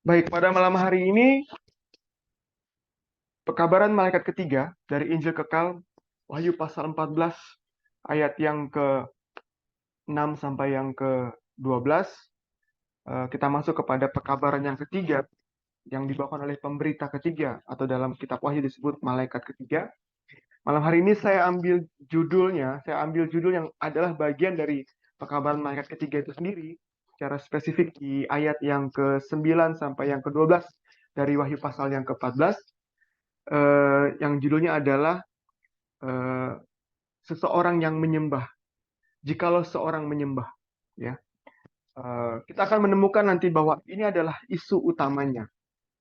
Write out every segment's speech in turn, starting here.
Baik, pada malam hari ini, pekabaran malaikat ketiga dari Injil Kekal, Wahyu pasal 14, ayat yang ke-6 sampai yang ke-12. Kita masuk kepada pekabaran yang ketiga, yang dibawakan oleh pemberita ketiga, atau dalam kitab Wahyu disebut malaikat ketiga. Malam hari ini saya ambil judul yang adalah bagian dari pekabaran malaikat ketiga itu sendiri, secara spesifik di ayat yang ke-9 sampai yang ke-12 dari Wahyu pasal yang ke-14. Yang judulnya adalah eh, seseorang yang menyembah. Jikalau seorang menyembah, ya. Kita akan menemukan nanti bahwa ini adalah isu utamanya.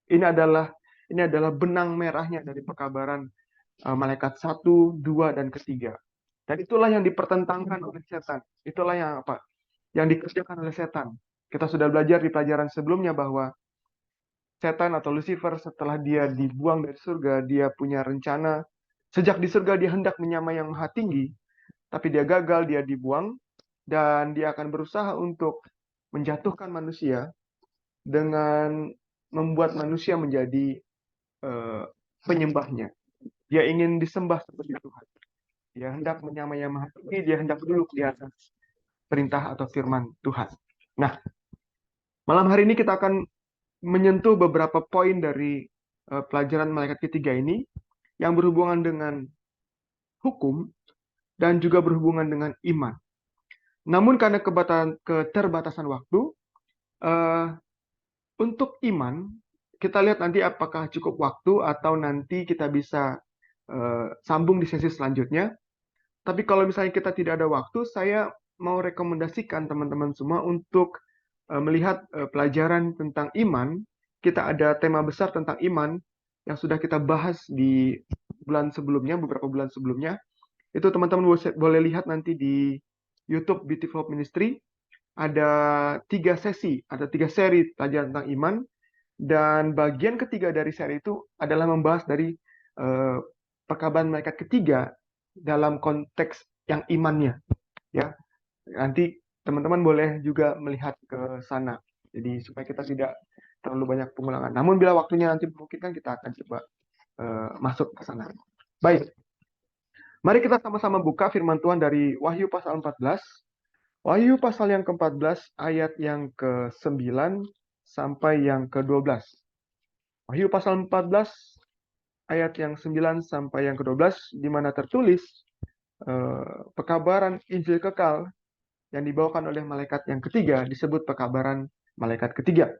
Ini adalah benang merahnya dari pekabaran malaikat satu, dua, dan ketiga. Dan itulah yang dipertentangkan oleh setan. Itulah yang apa? Yang dikerjakan oleh setan. Kita sudah belajar di pelajaran sebelumnya bahwa setan atau Lucifer setelah dia dibuang dari surga, dia punya rencana. Sejak di surga dia hendak menyamai yang maha tinggi, tapi dia gagal, dia dibuang, dan dia akan berusaha untuk menjatuhkan manusia dengan membuat manusia menjadi eh, penyembahnya. Dia ingin disembah seperti Tuhan. Dia hendak menyamai yang maha tinggi, dia hendak duduk di atas perintah atau firman Tuhan. Nah, malam hari ini kita akan menyentuh beberapa poin dari pelajaran malaikat ketiga ini yang berhubungan dengan hukum dan juga berhubungan dengan iman. Namun karena keterbatasan waktu, eh, untuk iman, kita lihat nanti apakah cukup waktu atau nanti kita bisa sambung di sesi selanjutnya. Tapi kalau misalnya kita tidak ada waktu, saya mau rekomendasikan teman-teman semua untuk melihat pelajaran tentang iman. Kita ada tema besar tentang iman yang sudah kita bahas di bulan sebelumnya, beberapa bulan sebelumnya. Itu teman-teman boleh lihat nanti di YouTube Beautiful Ministry. Ada 3 sesi, ada 3 seri pelajaran tentang iman. Dan bagian ketiga dari seri itu adalah membahas dari eh, perkabaran malaikat ketiga dalam konteks yang imannya. Ya, nanti teman-teman boleh juga melihat ke sana. Jadi supaya kita tidak terlalu banyak pengulangan. Namun bila waktunya nanti memungkinkan kita akan coba masuk ke sana. Baik, mari kita sama-sama buka firman Tuhan dari Wahyu pasal 14. Wahyu pasal yang ke-14 ayat yang ke-9 sampai yang ke-12. Wahyu pasal 14 ayat yang 9 sampai yang ke-12 di mana tertulis pekabaran Injil kekal yang dibawakan oleh malaikat yang ketiga disebut pekabaran malaikat ketiga.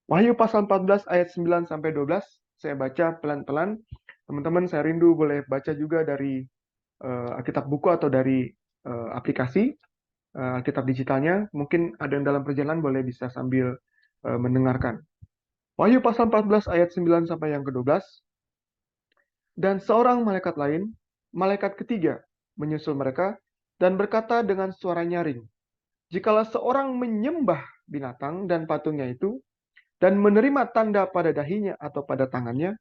Wahyu pasal 14 ayat 9 sampai 12 saya baca pelan-pelan. Teman-teman saya rindu boleh baca juga dari Alkitab buku atau dari aplikasi Alkitab digitalnya. Mungkin ada yang dalam perjalanan boleh bisa sambil mendengarkan. Wahyu pasal 14 ayat 9 sampai yang ke-12. Dan seorang malaikat lain, malaikat ketiga, menyusul mereka dan berkata dengan suara nyaring, "Jikalau seorang menyembah binatang dan patungnya itu, dan menerima tanda pada dahinya atau pada tangannya,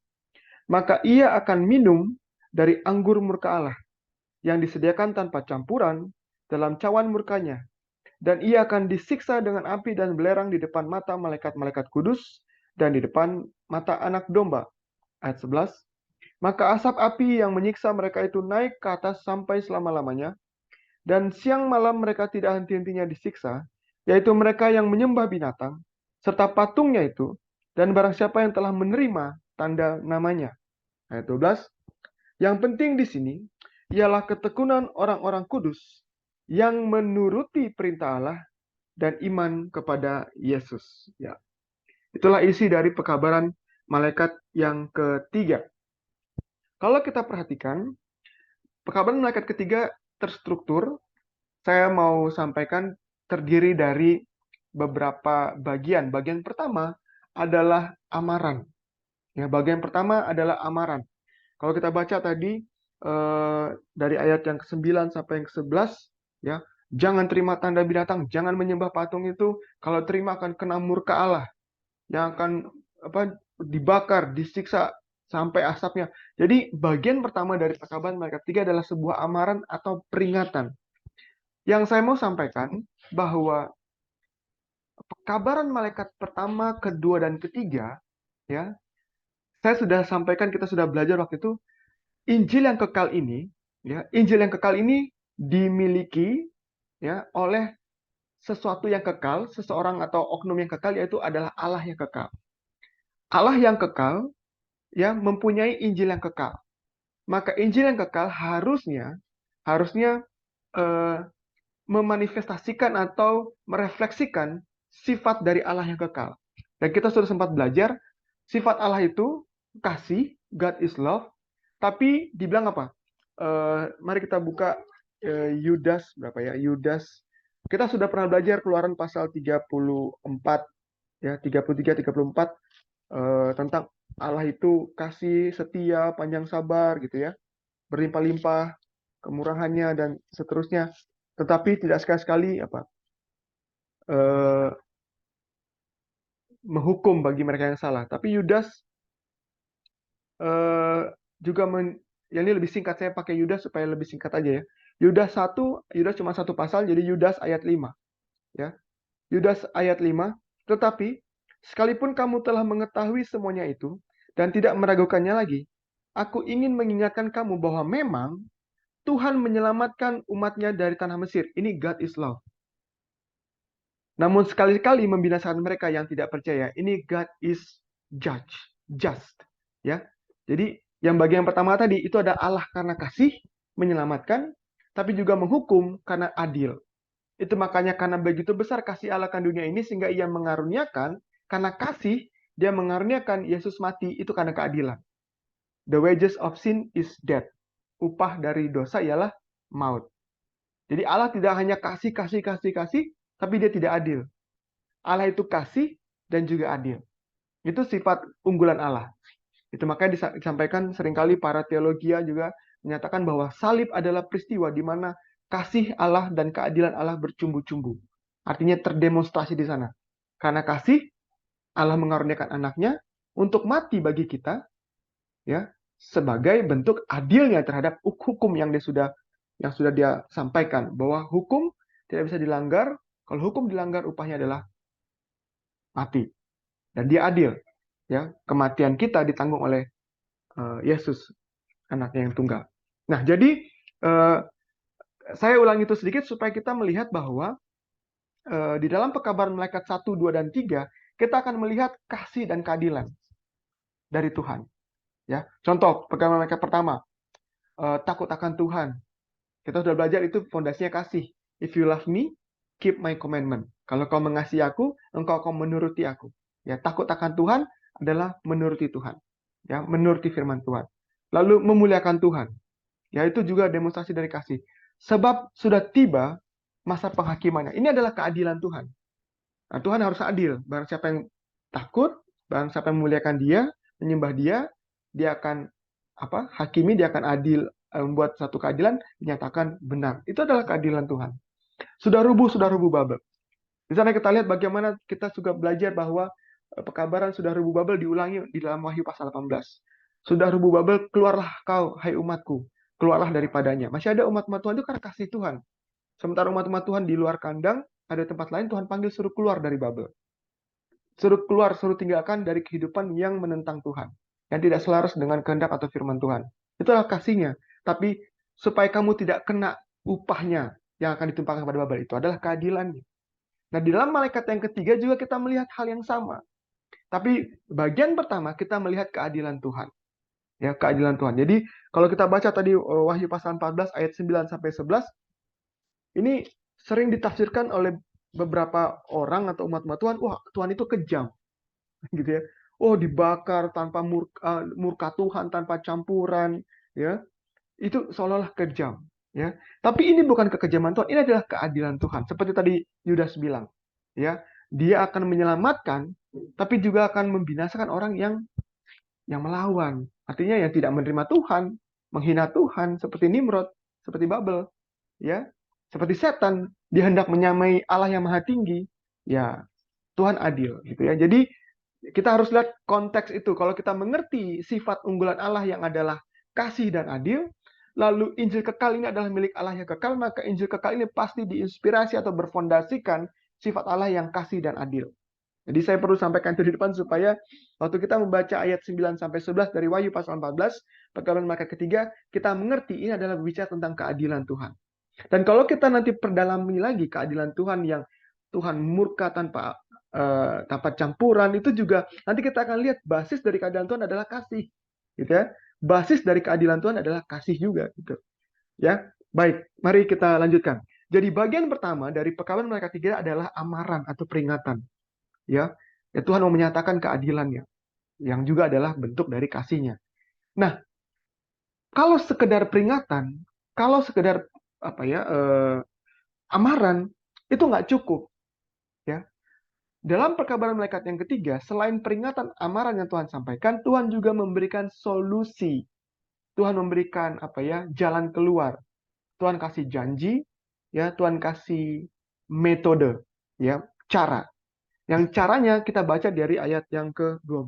maka ia akan minum dari anggur murka Allah yang disediakan tanpa campuran dalam cawan murkanya. Dan ia akan disiksa dengan api dan belerang di depan mata malaikat-malaikat kudus dan di depan mata anak domba." Ayat 11. Maka asap api yang menyiksa mereka itu naik ke atas sampai selama-lamanya, dan siang malam mereka tidak henti-hentinya disiksa, yaitu mereka yang menyembah binatang, serta patungnya itu, dan barang siapa yang telah menerima tanda namanya. Ayat 12. Yang penting di sini ialah ketekunan orang-orang kudus yang menuruti perintah Allah dan iman kepada Yesus. Ya, itulah isi dari pekabaran malaikat yang ketiga. Kalau kita perhatikan, pekabaran malaikat ketiga terstruktur. Saya mau sampaikan terdiri dari beberapa bagian. Bagian pertama adalah amaran. Ya, bagian pertama adalah amaran. Kalau kita baca tadi dari ayat yang ke-9 sampai yang ke-11, ya, jangan terima tanda binatang, jangan menyembah patung itu. Kalau terima akan kena murka Allah yang akan dibakar, disiksa sampai asapnya. Jadi bagian pertama dari pekabaran malaikat tiga adalah sebuah amaran atau peringatan. Yang saya mau sampaikan bahwa Pekabaran malaikat pertama, kedua, dan ketiga, ya, saya sudah sampaikan, kita sudah belajar waktu itu, Injil yang kekal ini, ya, Injil yang kekal ini dimiliki, ya, oleh sesuatu yang kekal, seseorang atau oknum yang kekal, yaitu adalah Allah yang kekal. Allah yang kekal, ya, mempunyai Injil yang kekal. Maka Injil yang kekal harusnya eh, memanifestasikan atau merefleksikan sifat dari Allah yang kekal. Dan kita sudah sempat belajar, sifat Allah itu kasih, God is love, tapi dibilang apa? Mari kita buka Yudas, berapa ya? Yudas. Kita sudah pernah belajar Keluaran pasal 34, ya, 33, 34, tentang Allah itu kasih, setia, panjang sabar, gitu ya, berlimpah-limpah kemurahannya dan seterusnya. Tetapi tidak sekali-sekali eh, menghukum bagi mereka yang salah. Tapi Yudas eh, juga ya ini lebih singkat, saya pakai Yudas supaya lebih singkat aja ya. Yudas cuma satu pasal, jadi Yudas ayat 5, ya. Yudas ayat 5, tetapi sekalipun kamu telah mengetahui semuanya itu dan tidak meragukannya lagi, aku ingin mengingatkan kamu bahwa memang Tuhan menyelamatkan umatnya dari tanah Mesir. Ini God is love. Namun sekali-kali membinasakan mereka yang tidak percaya. Ini God is just. Ya. Jadi yang bagian pertama tadi itu ada Allah karena kasih menyelamatkan, tapi juga menghukum karena adil. Itu makanya karena begitu besar kasih Allah akan dunia ini sehingga ia mengaruniakan, karena kasih dia mengaruniakan Yesus mati itu karena keadilan. The wages of sin is death. Upah dari dosa ialah maut. Jadi Allah tidak hanya kasih, tapi dia tidak adil. Allah itu kasih dan juga adil. Itu sifat unggulan Allah. Itu makanya disampaikan seringkali para teologia juga menyatakan bahwa salib adalah peristiwa di mana kasih Allah dan keadilan Allah bercumbu-cumbu. Artinya terdemonstrasi di sana. Karena kasih, Allah mengaruniakan anaknya untuk mati bagi kita, ya, sebagai bentuk adilnya terhadap hukum yang sudah dia sampaikan, bahwa hukum tidak bisa dilanggar. Kalau hukum dilanggar, upahnya adalah mati. Dan dia adil. Ya, kematian kita ditanggung oleh Yesus, anaknya yang tunggal. Nah, jadi saya ulangi itu sedikit supaya kita melihat bahwa di dalam pekabaran malaikat 1, 2, dan 3, kita akan melihat kasih dan keadilan dari Tuhan. Ya, contoh pekabaran malaikat pertama, takut akan Tuhan. Kita sudah belajar itu fondasinya kasih. If you love me, keep my commandment. Kalau kau mengasihi aku, engkau akan menuruti aku. Ya, takut akan Tuhan adalah menuruti Tuhan. Ya, menuruti firman Tuhan. Lalu memuliakan Tuhan. Ya, itu juga demonstrasi dari kasih. Sebab sudah tiba masa penghakimannya. Ini adalah keadilan Tuhan. Nah, Tuhan harus adil. Barang siapa yang takut, barang siapa yang memuliakan Dia, menyembah Dia, Dia akan hakimi, Dia akan adil, membuat satu keadilan, dinyatakan benar. Itu adalah keadilan Tuhan. Sudah rubuh Babel. Di sana kita lihat bagaimana kita juga belajar bahwa pekabaran sudah rubuh Babel diulangi di dalam Wahyu pasal 18. Sudah rubuh Babel, keluarlah kau, hai umatku. Keluarlah daripadanya. Masih ada umat-umat Tuhan itu karena kasih Tuhan. Sementara umat-umat Tuhan di luar kandang, ada tempat lain Tuhan panggil suruh keluar dari Babel. Suruh keluar, suruh tinggalkan dari kehidupan yang menentang Tuhan. Yang tidak selaras dengan kehendak atau firman Tuhan. Itulah kasihnya. Tapi supaya kamu tidak kena upahnya yang akan ditumpahkan kepada Babel, itu adalah keadilannya. Nah, di dalam malaikat yang ketiga juga kita melihat hal yang sama. Tapi bagian pertama kita melihat keadilan Tuhan. Ya, keadilan Tuhan. Jadi, kalau kita baca tadi Wahyu pasal 14 ayat 9 sampai 11, ini sering ditafsirkan oleh beberapa orang atau umat-umat Tuhan, wah, Tuhan itu kejam. Gitu ya. Oh, dibakar tanpa murka Tuhan, tanpa campuran, ya. Itu seolah-olah kejam, ya. Tapi ini bukan kekejaman Tuhan, ini adalah keadilan Tuhan. Seperti tadi Yudas bilang, ya. Dia akan menyelamatkan, tapi juga akan membinasakan orang yang melawan. Artinya yang tidak menerima Tuhan, menghina Tuhan, seperti Nimrod, seperti Babel, ya. Seperti setan, dia hendak menyamai Allah yang Maha Tinggi. Ya, Tuhan adil, gitu ya. Jadi kita harus lihat konteks itu. Kalau kita mengerti sifat unggulan Allah yang adalah kasih dan adil, lalu Injil kekal ini adalah milik Allah yang kekal, maka Injil kekal ini pasti diinspirasi atau berfondasikan sifat Allah yang kasih dan adil. Jadi saya perlu sampaikan itu di depan supaya waktu kita membaca ayat 9 sampai 11 dari Wahyu pasal 14, perkabaran malaikat ketiga, kita mengerti ini adalah berbicara tentang keadilan Tuhan. Dan kalau kita nanti perdalami lagi keadilan Tuhan yang Tuhan murka tanpa campuran, itu juga nanti kita akan lihat basis dari keadilan Tuhan adalah kasih, gitu ya. Basis dari keadilan Tuhan adalah kasih juga, gitu. Ya, baik. Mari kita lanjutkan. Jadi bagian pertama dari perkabaran malaikat ketiga adalah amaran atau peringatan. Ya, Tuhan mau menyatakan keadilannya, yang juga adalah bentuk dari kasihnya. Nah, kalau sekedar peringatan, kalau sekedar amaran, itu nggak cukup. Ya, dalam perkabaran malaikat yang ketiga, selain peringatan amaran yang Tuhan sampaikan, Tuhan juga memberikan solusi. Tuhan memberikan jalan keluar. Tuhan kasih janji, ya, Tuhan kasih metode, ya, cara. Yang caranya kita baca dari ayat yang ke-12.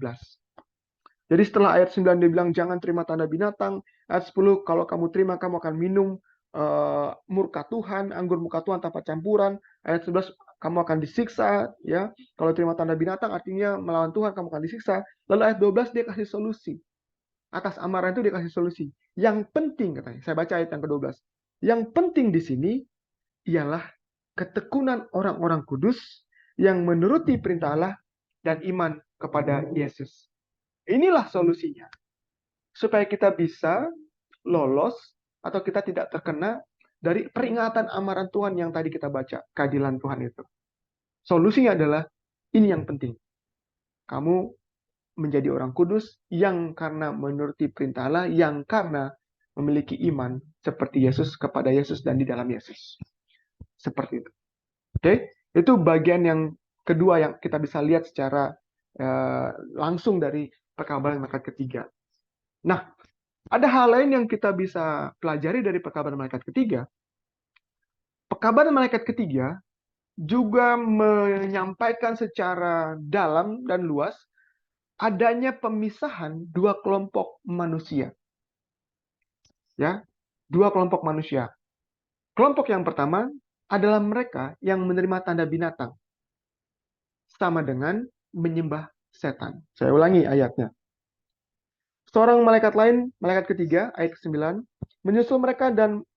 Jadi setelah ayat 9 dia bilang jangan terima tanda binatang. Ayat 10, kalau kamu terima kamu akan minum murka Tuhan, anggur murka Tuhan tanpa campuran. Ayat 11, kamu akan disiksa, ya. Kalau terima tanda binatang artinya melawan Tuhan, kamu akan disiksa. Lalu ayat 12 dia kasih solusi. Atas amaran itu dia kasih solusi. Yang penting katanya, saya baca ayat yang ke-12. Yang penting di sini ialah ketekunan orang-orang kudus yang menuruti perintah Allah dan iman kepada Yesus. Inilah solusinya. Supaya kita bisa lolos atau kita tidak terkena dari peringatan amaran Tuhan yang tadi kita baca, keadilan Tuhan itu. Solusinya adalah ini yang penting. Kamu menjadi orang kudus yang karena menuruti perintah Allah, yang karena memiliki iman seperti Yesus, kepada Yesus dan di dalam Yesus. Seperti itu. Oke, itu bagian yang kedua yang kita bisa lihat secara langsung dari perkabaran malaikat ketiga. Nah, ada hal lain yang kita bisa pelajari dari perkabaran malaikat ketiga. Perkabaran malaikat ketiga juga menyampaikan secara dalam dan luas adanya pemisahan dua kelompok manusia. Ya, dua kelompok manusia. Kelompok yang pertama adalah mereka yang menerima tanda binatang. Sama dengan menyembah setan. Saya ulangi ayatnya. Seorang malaikat lain, malaikat ketiga, ayat ke-9, menyusul mereka dan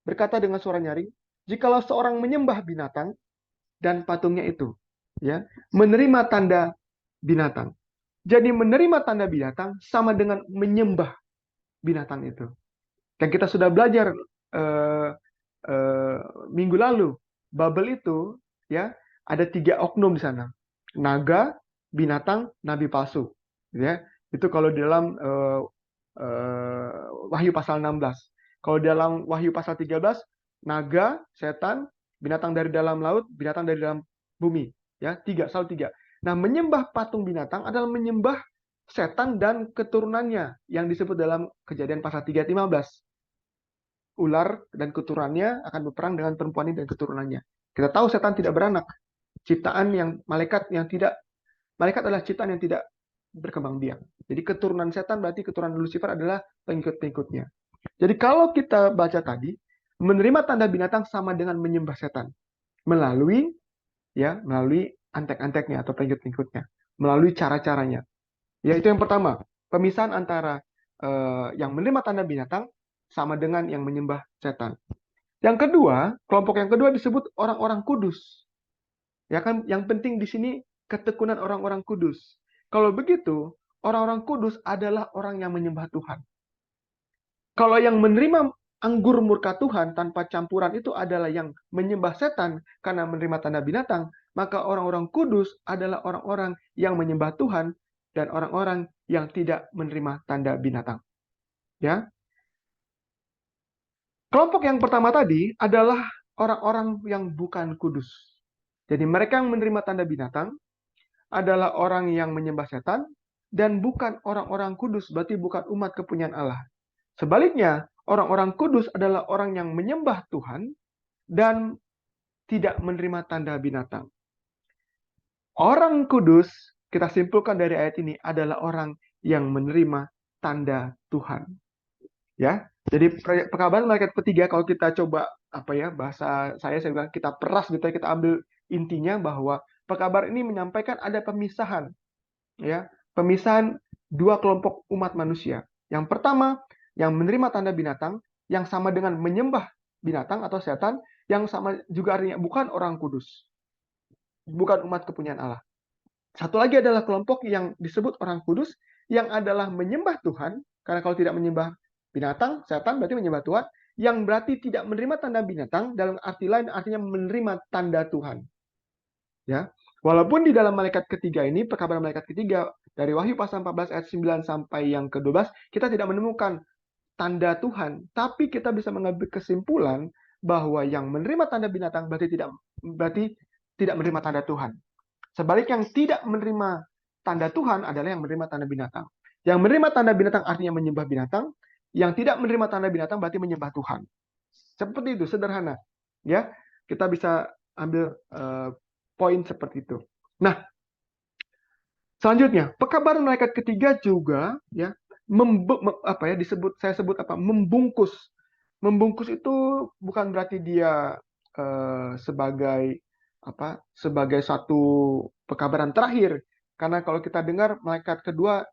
berkata dengan suara nyaring, jikalau seorang menyembah binatang dan patungnya itu, ya, menerima tanda binatang. Jadi menerima tanda binatang sama dengan menyembah binatang itu. Dan kita sudah belajar minggu lalu, Babel itu, ya, ada 3 oknum di sana. Naga, binatang, nabi palsu. Ya, itu kalau di dalam Wahyu pasal 16. Kalau dalam Wahyu pasal 13, naga, setan, binatang dari dalam laut, binatang dari dalam bumi. Ya, 3, selalu 3. Nah, menyembah patung binatang adalah menyembah setan dan keturunannya yang disebut dalam Kejadian pasal 3 ayat 15. Ular dan keturunannya akan berperang dengan perempuan ini dan keturunannya. Kita tahu setan tidak beranak. Ciptaan yang malaikat adalah ciptaan yang tidak berkembang biak. Jadi keturunan setan berarti keturunan Lucifer adalah pengikut-pengikutnya. Jadi kalau kita baca tadi, menerima tanda binatang sama dengan menyembah setan. Melalui antek-anteknya atau pengikut-pengikutnya. Melalui cara-caranya. Yaitu yang pertama, pemisahan antara yang menerima tanda binatang sama dengan yang menyembah setan. Yang kedua, kelompok yang kedua disebut orang-orang kudus. Ya kan, yang penting di sini ketekunan orang-orang kudus. Kalau begitu, orang-orang kudus adalah orang yang menyembah Tuhan. Kalau yang menerima anggur murka Tuhan tanpa campuran itu adalah yang menyembah setan karena menerima tanda binatang, maka orang-orang kudus adalah orang-orang yang menyembah Tuhan dan orang-orang yang tidak menerima tanda binatang. Ya. Kelompok yang pertama tadi adalah orang-orang yang bukan kudus. Jadi mereka yang menerima tanda binatang adalah orang yang menyembah setan dan bukan orang-orang kudus, berarti bukan umat kepunyaan Allah. Sebaliknya, orang-orang kudus adalah orang yang menyembah Tuhan dan tidak menerima tanda binatang. Orang kudus, kita simpulkan dari ayat ini, adalah orang yang menerima tanda Tuhan. Ya, jadi perkabaran malaikat ketiga kalau kita coba bahasa saya bilang kita peras gitu ya, kita ambil intinya bahwa pekabaran ini menyampaikan ada pemisahan, ya, pemisahan dua kelompok umat manusia. Yang pertama, yang menerima tanda binatang, yang sama dengan menyembah binatang atau setan, yang sama juga artinya bukan orang kudus, bukan umat kepunyaan Allah. Satu lagi adalah kelompok yang disebut orang kudus, yang adalah menyembah Tuhan, karena kalau tidak menyembah binatang, setan berarti menyembah Tuhan, yang berarti tidak menerima tanda binatang, dalam arti lain artinya menerima tanda Tuhan. Ya, walaupun di dalam malaikat ketiga ini, perkabaran malaikat ketiga, dari Wahyu pasal 14 ayat 9 sampai yang ke-12, kita tidak menemukan tanda Tuhan, tapi kita bisa mengambil kesimpulan bahwa yang menerima tanda binatang berarti tidak menerima tanda Tuhan. Sebaliknya yang tidak menerima tanda Tuhan adalah yang menerima tanda binatang. Yang menerima tanda binatang artinya menyembah binatang, yang tidak menerima tanda binatang berarti menyembah Tuhan. Seperti itu, sederhana. Ya, kita bisa ambil poin seperti itu. Nah, selanjutnya, pekabaran malaikat ketiga juga ya saya sebut membungkus. Membungkus itu bukan berarti dia sebagai sebagai satu pekabaran terakhir. Karena kalau kita dengar malaikat kedua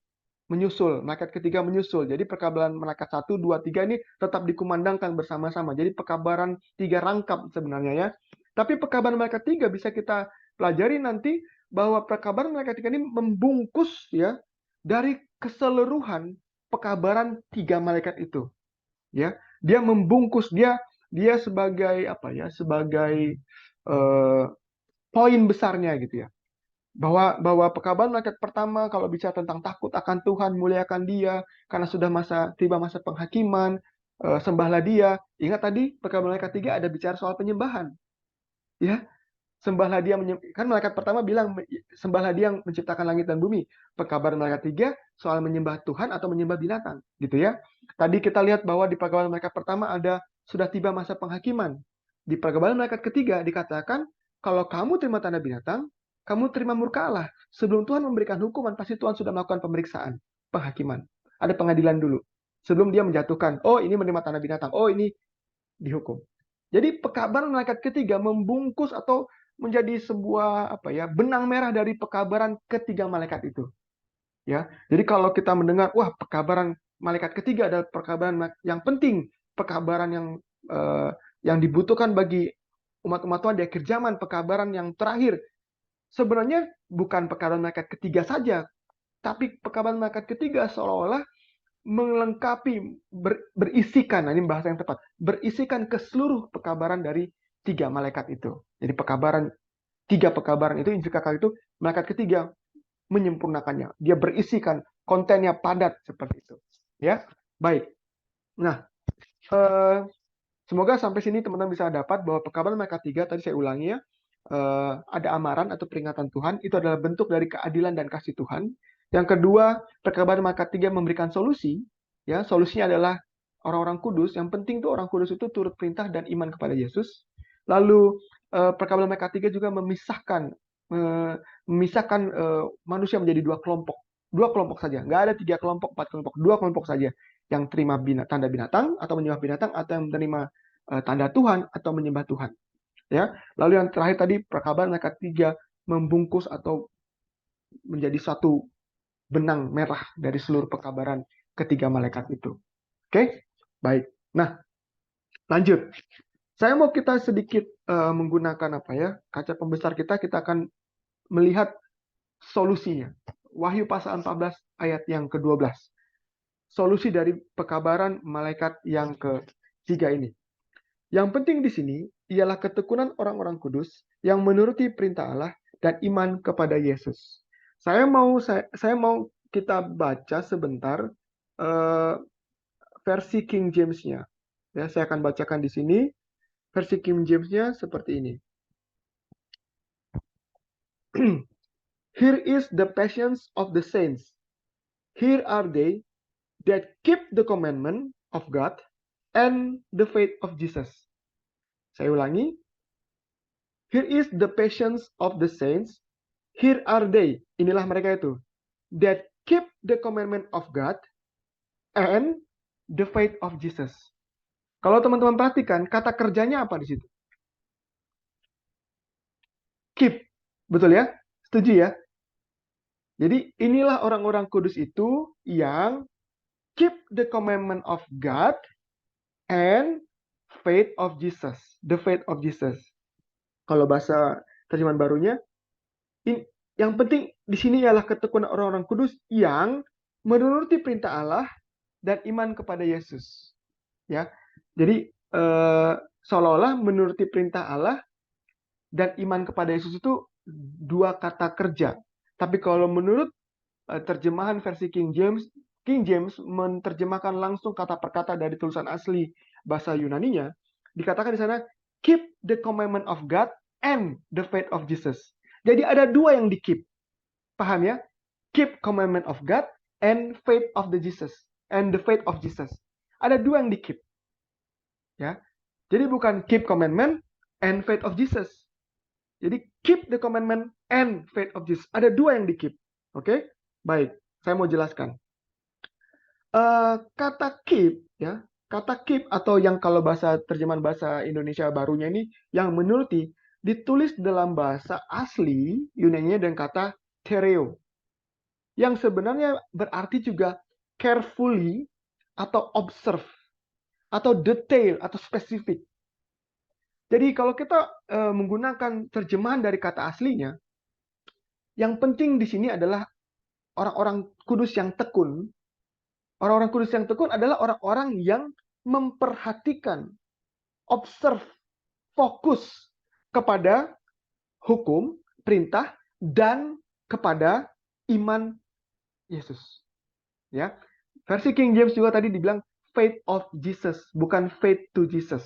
menyusul, malaikat ketiga menyusul. Jadi pekabaran malaikat 1, 2, 3 ini tetap dikumandangkan bersama-sama. Jadi pekabaran 3 rangkap sebenarnya ya. Tapi pekabaran malaikat 3 bisa kita pelajari nanti bahwa pekabaran malaikat 3 ini membungkus ya dari keseluruhan pekabaran 3 malaikat itu. Ya, dia membungkus, dia sebagai sebagai poin besarnya gitu ya. Bahwa pekabaran malaikat pertama kalau bicara tentang takut akan Tuhan, muliakan Dia karena sudah tiba masa penghakiman, sembahlah Dia. Ingat tadi pekabaran malaikat 3 ada bicara soal penyembahan. Ya, sembahlah Dia, kan malaikat pertama bilang sembahlah Dia yang menciptakan langit dan bumi. Pekabaran malaikat 3 soal menyembah Tuhan atau menyembah binatang, gitu ya. Tadi kita lihat bahwa di pekabaran malaikat pertama ada sudah tiba masa penghakiman. Di pekabaran malaikat ketiga dikatakan kalau kamu terima tanda binatang, kamu terima murka Allah. Sebelum Tuhan memberikan hukuman, pasti Tuhan sudah melakukan pemeriksaan, penghakiman. Ada pengadilan dulu. Sebelum dia menjatuhkan, oh ini menerima tanda binatang, oh ini dihukum. Jadi pekabaran malaikat ketiga membungkus atau menjadi sebuah benang merah dari pekabaran ketiga malaikat itu. Ya, jadi kalau kita mendengar, wah pekabaran malaikat ketiga adalah pekabaran yang penting, pekabaran yang dibutuhkan bagi umat-umat Tuhan di akhir zaman, pekabaran yang terakhir. Sebenarnya bukan pekabaran malaikat ketiga saja, tapi pekabaran malaikat ketiga seolah-olah melengkapi, berisikan, ini bahasa yang tepat, berisikan ke seluruh pekabaran dari 3 malaikat itu. Jadi tiga pekabaran itu, Injil kekal itu, malaikat ketiga menyempurnakannya. Dia berisikan, kontennya padat seperti itu. Ya, baik. Nah, semoga sampai sini teman-teman bisa dapat bahwa pekabaran malaikat 3, tadi saya ulangi ya, ada amaran atau peringatan Tuhan, itu adalah bentuk dari keadilan dan kasih Tuhan. Yang kedua, pekabaran malaikat 3 memberikan solusi. Ya, solusinya adalah orang-orang kudus. Yang penting tuh orang kudus itu turut perintah dan iman kepada Yesus. Lalu pekabaran malaikat 3 juga memisahkan manusia menjadi dua kelompok saja. Nggak ada 3 kelompok, 4 kelompok, 2 kelompok saja yang terima tanda binatang atau menyembah binatang, atau yang menerima tanda Tuhan atau menyembah Tuhan. Ya, lalu yang terakhir tadi pekabaran malaikat 3 membungkus atau menjadi satu benang merah dari seluruh pekabaran ketiga malaikat itu. Oke, baik. Nah, lanjut. Saya mau kita sedikit menggunakan kaca pembesar kita akan melihat solusinya. Wahyu pasal 14 ayat yang ke-12. Solusi dari pekabaran malaikat yang ketiga ini. Yang penting di sini ialah ketekunan orang-orang kudus yang menuruti perintah Allah dan iman kepada Yesus. Saya mau kita baca sebentar versi King James-nya. Ya, saya akan bacakan di sini. Versi King James-nya seperti ini. Here is the patience of the saints. Here are they that keep the commandment of God and the faith of Jesus. Saya ulangi. Here is the patience of the saints. Here are they. Inilah mereka itu. That keep the commandment of God and the faith of Jesus. Kalau teman-teman perhatikan, kata kerjanya apa di situ? Betul ya? Setuju ya? Jadi inilah orang-orang kudus itu yang keep the commandment of God and faith of Jesus. The faith of Jesus. Kalau bahasa terjemahan barunya, yang penting di sini ialah ketekunan orang-orang kudus yang menuruti perintah Allah dan iman kepada Yesus. Ya, jadi seolah-olah menuruti perintah Allah dan iman kepada Yesus itu dua kata kerja. Tapi kalau menurut terjemahan versi King James menerjemahkan langsung kata per kata dari tulisan asli bahasa Yunaninya, dikatakan di sana keep the commandment of God and the faith of Jesus. Jadi ada dua yang di keep. Paham ya? Keep commandment of God and faith of the Jesus and the faith of Jesus. Ada dua yang di keep. Ya. Jadi bukan keep commandment and faith of Jesus. Jadi keep the commandment and faith of Jesus. Ada dua yang di keep. Oke? Baik, saya mau jelaskan. Kata keep ya, kata keep atau yang kalau bahasa terjemahan bahasa Indonesia barunya ini yang menuruti ditulis dalam bahasa asli Yunani dengan kata tereo. Yang sebenarnya berarti juga carefully atau observe atau detail atau spesifik. Jadi kalau kita menggunakan terjemahan dari kata aslinya, yang penting di sini adalah orang-orang kudus yang tekun. Orang-orang kudus yang tekun adalah orang-orang yang memperhatikan, observe, fokus kepada hukum, perintah, dan kepada iman Yesus. Ya, versi King James juga tadi dibilang faith of Jesus, bukan faith to Jesus.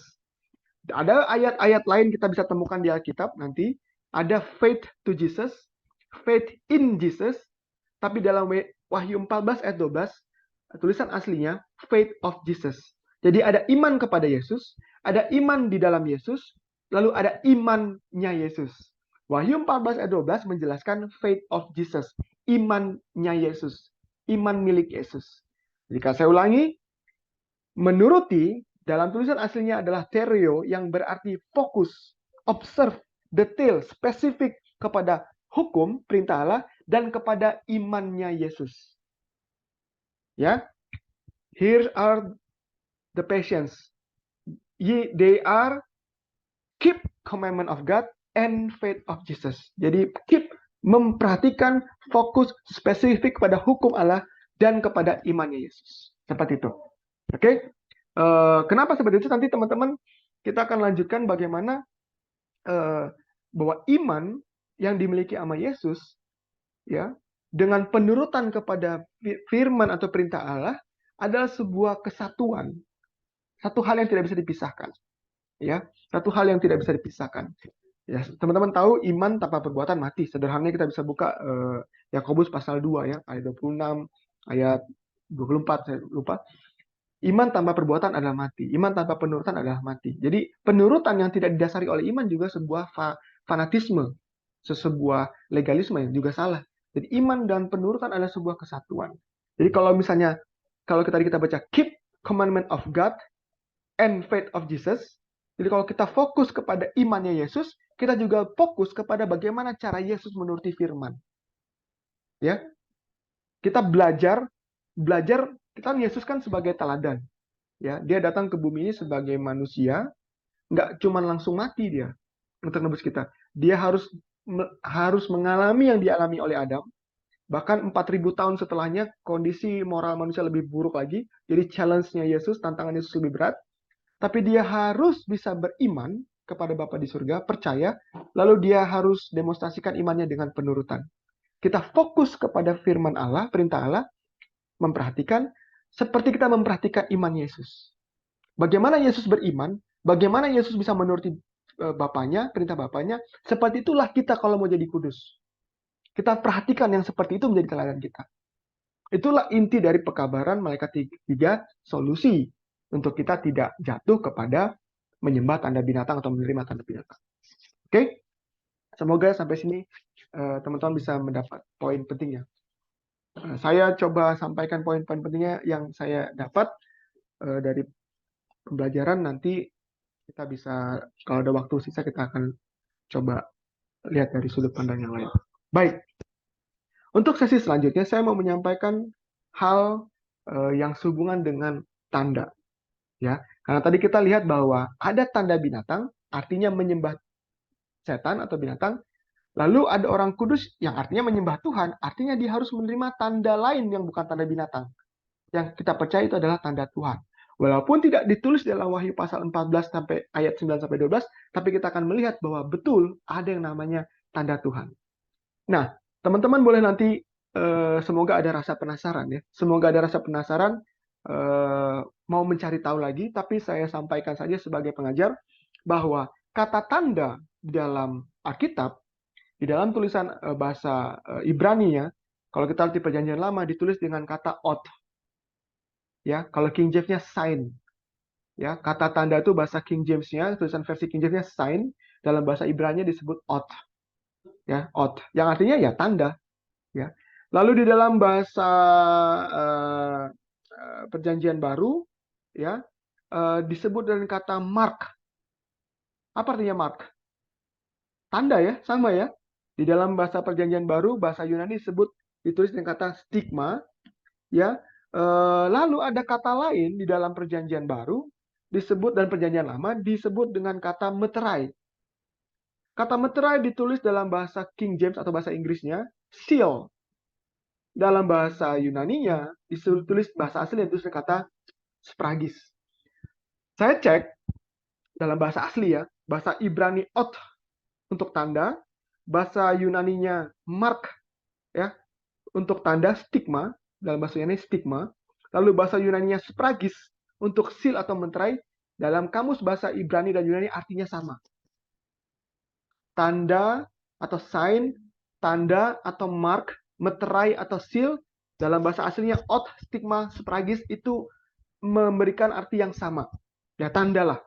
Ada ayat-ayat lain kita bisa temukan di Alkitab nanti. Ada faith to Jesus, faith in Jesus. Tapi dalam Wahyu 14 ayat 12, tulisan aslinya faith of Jesus. Jadi ada iman kepada Yesus, ada iman di dalam Yesus, lalu ada imannya Yesus. Wahyu 14 ayat 12 menjelaskan faith of Jesus, imannya Yesus, iman milik Yesus. Jika saya ulangi, menuruti dalam tulisan aslinya adalah tereo yang berarti fokus, observe, detail, spesifik kepada hukum, perintah Allah, dan kepada imannya Yesus. Ya, here are the patients. They are keep commandment of God and faith of Jesus. Jadi keep memperhatikan fokus spesifik pada hukum Allah dan kepada imannya Yesus. Seperti itu. Oke? Kenapa seperti itu? Nanti teman-teman kita akan lanjutkan bagaimana bahwa iman yang dimiliki sama Yesus ya dengan penurutan kepada firman atau perintah Allah adalah sebuah kesatuan, satu hal yang tidak bisa dipisahkan, ya, satu hal yang tidak bisa dipisahkan. Ya, teman-teman tahu iman tanpa perbuatan mati. Sederhananya kita bisa buka Yakobus pasal 2 ya, ayat 26, ayat 24 saya lupa. Iman tanpa perbuatan adalah mati. Iman tanpa penurutan adalah mati. Jadi penurutan yang tidak didasari oleh iman juga sebuah fanatisme, sebuah legalisme yang juga salah. Jadi iman dan penurutan adalah sebuah kesatuan. Jadi kalau misalnya kalau kita baca keep commandment of God and faith of Jesus. Jadi kalau kita fokus kepada imannya Yesus, kita juga fokus kepada bagaimana cara Yesus menuruti firman. Ya, kita belajar kita Yesus kan sebagai teladan. Ya, dia datang ke bumi ini sebagai manusia, nggak cuma langsung mati dia untuk nebus kita. Dia harus mengalami yang dialami oleh Adam. Bahkan 4.000 tahun setelahnya kondisi moral manusia lebih buruk lagi. Jadi challenge-nya Yesus, tantangan Yesus lebih berat. Tapi dia harus bisa beriman kepada Bapa di surga, percaya, lalu dia harus demonstrasikan imannya dengan penurutan. Kita fokus kepada firman Allah, perintah Allah, memperhatikan seperti kita memperhatikan iman Yesus. Bagaimana Yesus beriman, bagaimana Yesus bisa menuruti Bapaknya, perintah Bapaknya, seperti itulah kita kalau mau jadi kudus. Kita perhatikan yang seperti itu menjadi teladan kita. Itulah inti dari pekabaran malaikat 3, solusi untuk kita tidak jatuh kepada menyembah tanda binatang atau menerima tanda binatang. Oke? Semoga sampai sini teman-teman bisa mendapat poin pentingnya. Saya coba sampaikan poin-poin pentingnya yang saya dapat dari pembelajaran. Nanti kita bisa, kalau ada waktu sisa, kita akan coba lihat dari sudut pandang yang lain. Baik, untuk sesi selanjutnya saya mau menyampaikan hal yang sehubungan dengan tanda, ya. Karena tadi kita lihat bahwa ada tanda binatang, artinya menyembah setan atau binatang. Lalu ada orang kudus yang artinya menyembah Tuhan, artinya dia harus menerima tanda lain yang bukan tanda binatang. Yang kita percaya itu adalah tanda Tuhan. Walaupun tidak ditulis dalam Wahyu pasal 14 sampai ayat 9 sampai 12, tapi kita akan melihat bahwa betul ada yang namanya tanda Tuhan. Nah, teman-teman boleh nanti semoga ada rasa penasaran ya. Semoga ada rasa penasaran mau mencari tahu lagi, tapi saya sampaikan saja sebagai pengajar bahwa kata tanda di dalam Alkitab, di dalam tulisan bahasa Ibrani ya, kalau kita lihat di Perjanjian Lama ditulis dengan kata ot. Ya, kalau King James-nya sign. Ya, kata tanda itu bahasa King James-nya, tulisan versi King James-nya sign, dalam bahasa Ibrani disebut ot. Ya, ot. Yang artinya ya tanda, ya. Lalu di dalam bahasa Perjanjian Baru ya, disebut dengan kata mark. Apa artinya mark? Tanda ya, sama ya. Di dalam bahasa Perjanjian Baru, bahasa Yunani disebut ditulis dengan kata stigma, ya. Lalu ada kata lain di dalam Perjanjian Baru disebut dan Perjanjian Lama disebut dengan kata meterai. Kata meterai ditulis dalam bahasa King James atau bahasa Inggrisnya seal. Dalam bahasa Yunaninya ditulis bahasa asli ditulis dengan kata spragis. Saya cek dalam bahasa asli ya, bahasa Ibrani ot untuk tanda, bahasa Yunaninya mark ya untuk tanda stigma, dalam bahasa Yunani stigma, lalu bahasa Yunaninya spragis untuk seal atau meterai, dalam kamus bahasa Ibrani dan Yunani artinya sama. Tanda atau sign, tanda atau mark, meterai atau seal, dalam bahasa aslinya ot, stigma, spragis itu memberikan arti yang sama. Ya tanda lah,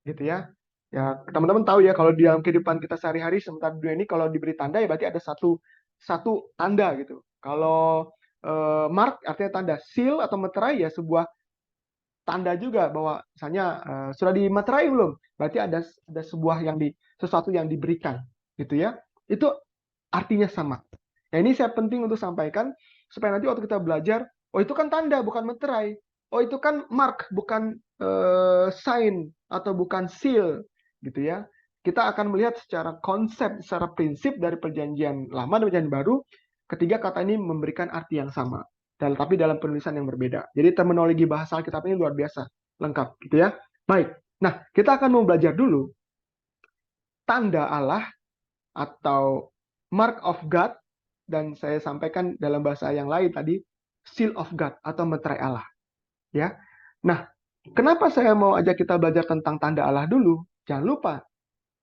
gitu ya. Ya teman-teman tahu ya kalau di dalam kehidupan kita sehari-hari sementara dunia ini kalau diberi tanda ya berarti ada satu tanda gitu. Kalau mark artinya tanda, seal atau meterai ya sebuah tanda juga bahwa misalnya sudah dimeterai belum? Berarti ada sebuah sesuatu yang diberikan, gitu ya. Itu artinya sama. Nah, ini saya penting untuk sampaikan supaya nanti waktu kita belajar, oh itu kan tanda bukan meterai. Oh itu kan mark bukan sign atau bukan seal, gitu ya. Kita akan melihat secara konsep, secara prinsip dari Perjanjian Lama dan Perjanjian Baru, ketiga kata ini memberikan arti yang sama, tapi dalam penulisan yang berbeda. Jadi terminologi bahasa Alkitab ini luar biasa lengkap, gitu ya. Baik. Nah, kita akan mau belajar dulu tanda Allah atau mark of God, dan saya sampaikan dalam bahasa yang lain tadi seal of God atau meterai Allah, ya. Nah, kenapa saya mau ajak kita belajar tentang tanda Allah dulu? Jangan lupa,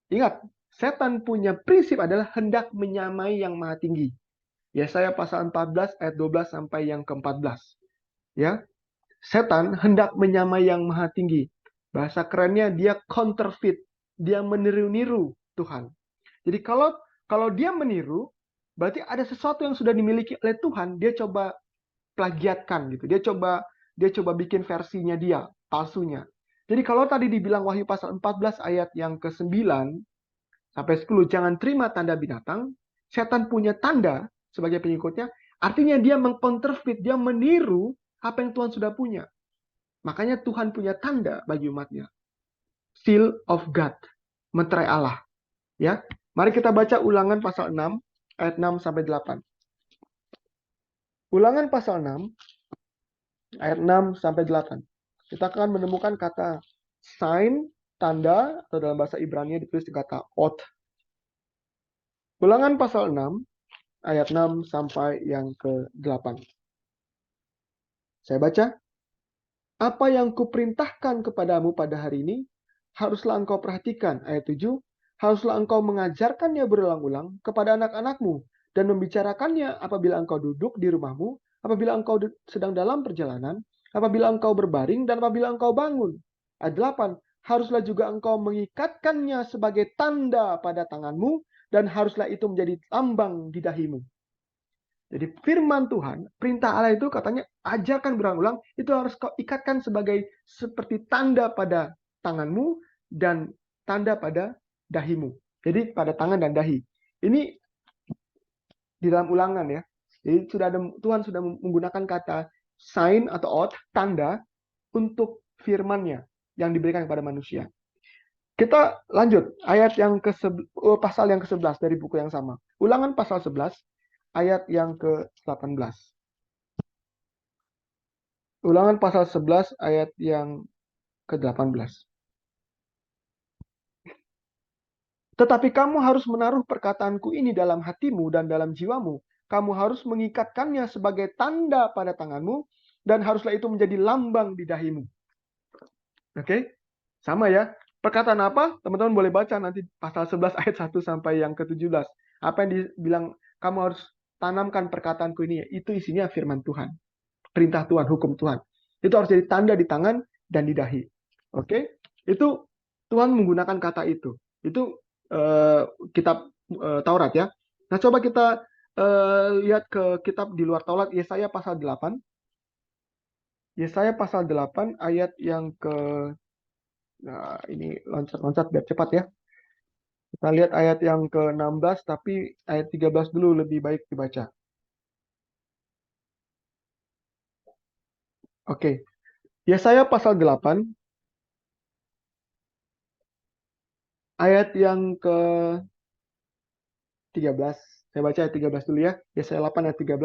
ingat, setan punya prinsip adalah hendak menyamai yang maha tinggi. Yesaya pasal 14 ayat 12 sampai yang ke-14. Ya, setan hendak menyamai yang maha tinggi. Bahasa kerennya dia counterfeit, dia meniru-niru Tuhan. Jadi kalau dia meniru, berarti ada sesuatu yang sudah dimiliki oleh Tuhan, dia coba plagiatkan gitu. Dia coba bikin versinya dia, palsunya. Jadi kalau tadi dibilang Wahyu pasal 14 ayat yang ke-9 sampai 10, jangan terima tanda binatang, setan punya tanda sebagai pengikutnya, artinya dia mengcounterfeit, dia meniru apa yang Tuhan sudah punya. Makanya Tuhan punya tanda bagi umatnya. Seal of God, meterai Allah. Ya, mari kita baca Ulangan pasal 6 ayat 6 sampai 8. Ulangan pasal 6 ayat 6 sampai 8. Kita akan menemukan kata sign, tanda, atau dalam bahasa Ibrani ditulis kata ot. Ulangan pasal 6 ayat 6 sampai yang ke-8. Saya baca. Apa yang kuperintahkan kepadamu pada hari ini, haruslah engkau perhatikan. Ayat 7. Haruslah engkau mengajarkannya berulang-ulang kepada anak-anakmu dan membicarakannya apabila engkau duduk di rumahmu, apabila engkau sedang dalam perjalanan, apabila engkau berbaring, dan apabila engkau bangun. Ayat 8. Haruslah juga engkau mengikatkannya sebagai tanda pada tanganmu, dan haruslah itu menjadi lambang di dahimu. Jadi firman Tuhan, perintah Allah itu katanya ajarkan berulang-ulang, itu harus kau ikatkan sebagai seperti tanda pada tanganmu dan tanda pada dahimu. Jadi pada tangan dan dahi. Ini di dalam Ulangan ya. Jadi Tuhan sudah menggunakan kata sign atau oath, tanda untuk firman-Nya yang diberikan kepada manusia. Kita lanjut ayat yang pasal yang ke-11 dari buku yang sama. Ulangan pasal 11 ayat yang ke-18. Ulangan pasal 11 ayat yang ke-18. Tetapi kamu harus menaruh perkataanku ini dalam hatimu dan dalam jiwamu. Kamu harus mengikatkannya sebagai tanda pada tanganmu, dan haruslah itu menjadi lambang di dahimu. Oke? Sama ya. Perkataan apa? Teman-teman boleh baca nanti pasal 11 ayat 1 sampai yang ke-17. Apa yang dibilang kamu harus tanamkan perkataanku ini, itu isinya firman Tuhan. Perintah Tuhan, hukum Tuhan. Itu harus jadi tanda di tangan dan di dahi. Oke? Itu Tuhan menggunakan kata itu. Itu kitab Taurat ya. Nah, coba kita lihat ke kitab di luar Taurat, Yesaya pasal 8. Yesaya pasal 8 ayat yang ke Nah, ini loncat-loncat biar cepat ya. Kita lihat ayat yang ke-16, tapi ayat 13 dulu lebih baik dibaca. Oke. Yesaya pasal 8 ayat yang ke-13. Saya baca ayat 13 dulu ya. Yesaya 8 ayat 13.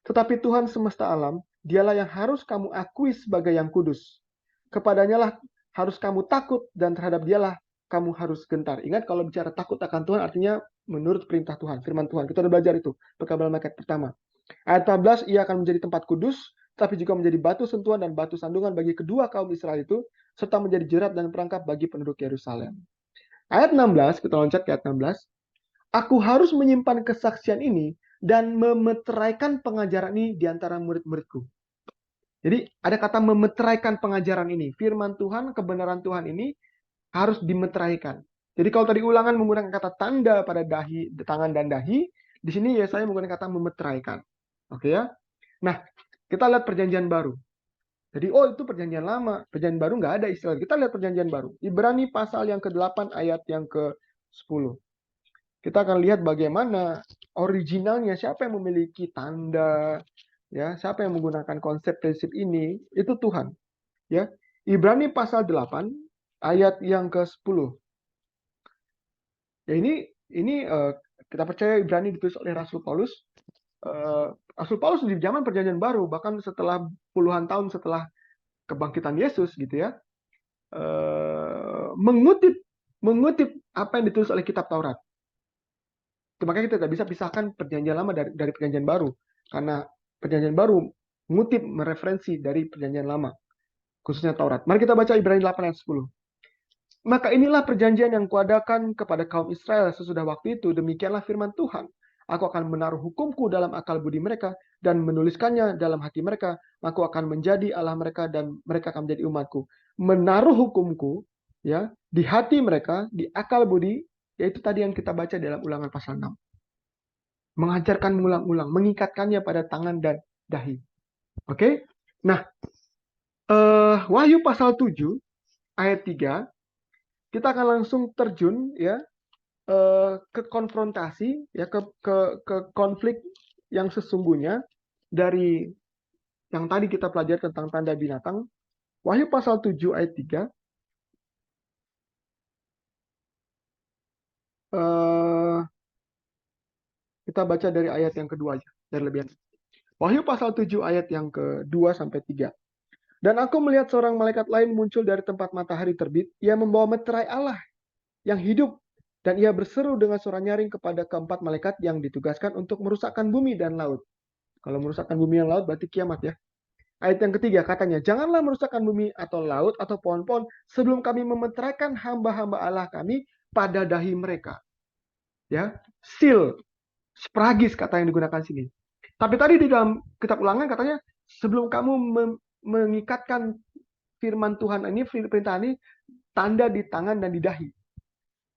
Tetapi Tuhan semesta alam, dialah yang harus kamu akui sebagai yang kudus. Kepadanya lah harus kamu takut, dan terhadap dialah kamu harus gentar. Ingat, kalau bicara takut akan Tuhan artinya menurut perintah Tuhan, firman Tuhan. Kita udah belajar itu, perkabaran malaikat pertama. Ayat 14, ia akan menjadi tempat kudus, tapi juga menjadi batu sentuhan dan batu sandungan bagi kedua kaum Israel itu, serta menjadi jerat dan perangkap bagi penduduk Yerusalem. Ayat 16, kita loncat ke ayat 16. Aku harus menyimpan kesaksian ini dan memeteraikan pengajaran ini di antara murid-muridku. Jadi ada kata memeteraikan pengajaran ini. Firman Tuhan, kebenaran Tuhan ini harus dimeteraikan. Jadi kalau tadi Ulangan menggunakan kata tanda pada dahi, tangan dan dahi, di sini ya saya menggunakan kata memeteraikan. Oke ya. Nah, kita lihat perjanjian baru. Jadi, oh itu perjanjian lama. Perjanjian baru nggak ada istilah. Kita lihat perjanjian baru. Ibrani pasal yang ke-8 ayat yang ke-10. Kita akan lihat bagaimana originalnya, siapa yang memiliki tanda, ya, siapa yang menggunakan konsep prinsip ini, itu Tuhan. Ya. Ibrani pasal 8 ayat yang ke-10. Ya ini kita percaya Ibrani ditulis oleh Rasul Paulus. Rasul Paulus di zaman perjanjian baru, bahkan setelah puluhan tahun setelah kebangkitan Yesus gitu ya, mengutip apa yang ditulis oleh kitab Taurat. Makanya kita tidak bisa pisahkan perjanjian lama dari perjanjian baru, karena perjanjian baru mengutip mereferensi dari perjanjian lama, khususnya Taurat. Mari kita baca Ibrani 8 ayat 10. Maka inilah perjanjian yang kuadakan kepada kaum Israel sesudah waktu itu. Demikianlah firman Tuhan. Aku akan menaruh hukumku dalam akal budi mereka dan menuliskannya dalam hati mereka. Aku akan menjadi Allah mereka dan mereka akan menjadi umatku. Menaruh hukumku ya di hati mereka, di akal budi, yaitu tadi yang kita baca dalam Ulangan pasal 6. Mengajarkan mengulang-ulang, mengikatkannya pada tangan dan dahi. Oke? Nah, Wahyu pasal 7 ayat 3, kita akan langsung terjun ya ke konfrontasi ya ke konflik yang sesungguhnya dari yang tadi kita pelajari tentang tanda binatang. Wahyu pasal 7 ayat 3. Kita baca dari ayat yang kedua aja, dari lebihan. Wahyu pasal 7 ayat yang kedua sampai 3. Dan aku melihat seorang malaikat lain muncul dari tempat matahari terbit. Ia membawa meterai Allah yang hidup. Dan ia berseru dengan suara nyaring kepada keempat malaikat yang ditugaskan untuk merusakkan bumi dan laut. Kalau merusakkan bumi dan laut berarti kiamat ya. Ayat yang ketiga katanya, janganlah merusakkan bumi atau laut atau pohon-pohon sebelum kami memeteraikan hamba-hamba Allah kami pada dahi mereka. Ya, seal, spragis kata yang digunakan sini. Tapi tadi di dalam kitab Ulangan katanya, sebelum kamu mengikatkan firman Tuhan ini, perintah ini, tanda di tangan dan di dahi.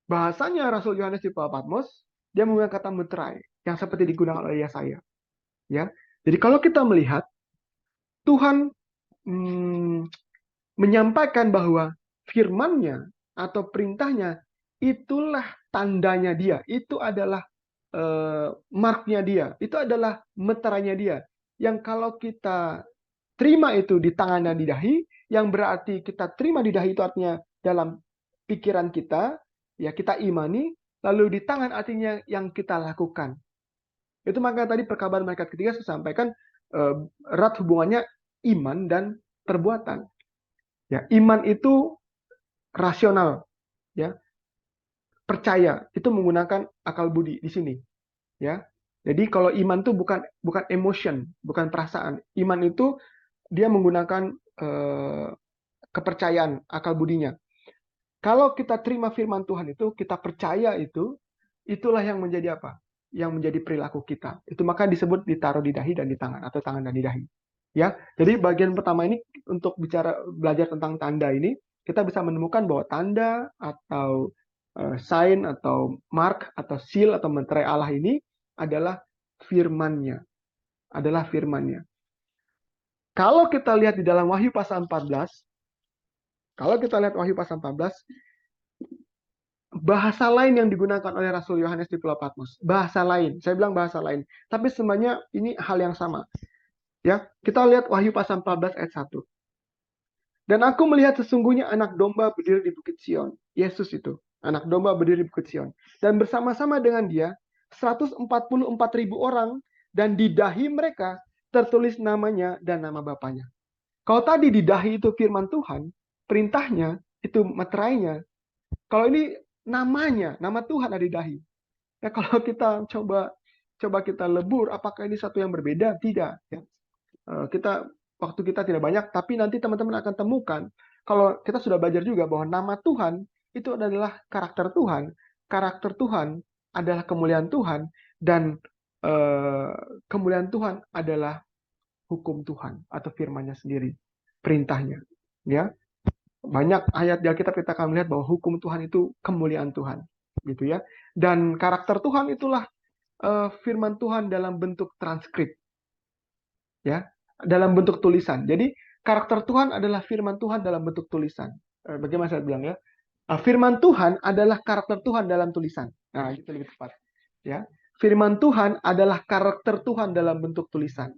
Bahasanya Rasul Yohanes di Patmos, dia menggunakan kata meterai, yang seperti digunakan oleh Yesaya. Ya, jadi kalau kita melihat Tuhan menyampaikan bahwa firman-Nya atau perintahnya itulah tandanya dia, itu adalah marknya dia, itu adalah meteranya dia. Yang kalau kita terima itu di tangan dan di dahi, yang berarti kita terima di dahi itu artinya dalam pikiran kita, ya kita imani, lalu di tangan artinya yang kita lakukan. Itu maka tadi perkabaran malaikat ketiga saya sampaikan erat hubungannya iman dan perbuatan. Ya, iman itu rasional, ya. Percaya itu menggunakan akal budi di sini, ya. Jadi kalau iman itu bukan emotion, bukan perasaan. Iman itu dia menggunakan kepercayaan akal budinya. Kalau kita terima firman Tuhan itu, kita percaya itu, itulah yang menjadi apa? Yang menjadi perilaku kita. Itu maka disebut ditaruh di dahi dan di tangan, atau tangan dan di dahi. Ya, jadi bagian pertama ini untuk belajar tentang tanda ini, kita bisa menemukan bahwa tanda atau sign atau mark atau seal atau meterai Allah ini adalah firman-Nya, adalah firman-Nya. Kalau kita lihat di dalam Wahyu pasal 14, bahasa lain yang digunakan oleh Rasul Yohanes di Pulau Patmos, bahasa lain, saya bilang bahasa lain, tapi sebenarnya ini hal yang sama. Ya, kita lihat Wahyu pasal 14 ayat 1. Dan aku melihat sesungguhnya anak domba berdiri di Bukit Sion. Yesus itu, anak domba berdiri di Bukit Sion. Dan bersama-sama dengan dia, 144.000 orang, dan di dahi mereka tertulis namanya dan nama Bapaknya. Kalau tadi di dahi itu firman Tuhan, perintahnya, itu meterainya. Kalau ini namanya, nama Tuhan ada di dahi. Ya, kalau kita coba kita lebur, apakah ini satu yang berbeda? Tidak. Ya. Waktu kita tidak banyak, tapi nanti teman-teman akan temukan kalau kita sudah belajar juga bahwa nama Tuhan itu adalah karakter Tuhan. Karakter Tuhan adalah kemuliaan Tuhan, dan kemuliaan Tuhan adalah hukum Tuhan atau firman-Nya sendiri, perintahnya. Ya, banyak ayat di Alkitab kita akan melihat bahwa hukum Tuhan itu kemuliaan Tuhan, gitu ya. Dan karakter Tuhan itulah firman Tuhan dalam bentuk transkrip, ya, dalam bentuk tulisan. Jadi karakter Tuhan adalah firman Tuhan dalam bentuk tulisan. Bagaimana saya bilang ya? Firman Tuhan adalah karakter Tuhan dalam tulisan. Nah, itu lebih tepat. Ya, firman Tuhan adalah karakter Tuhan dalam bentuk tulisan.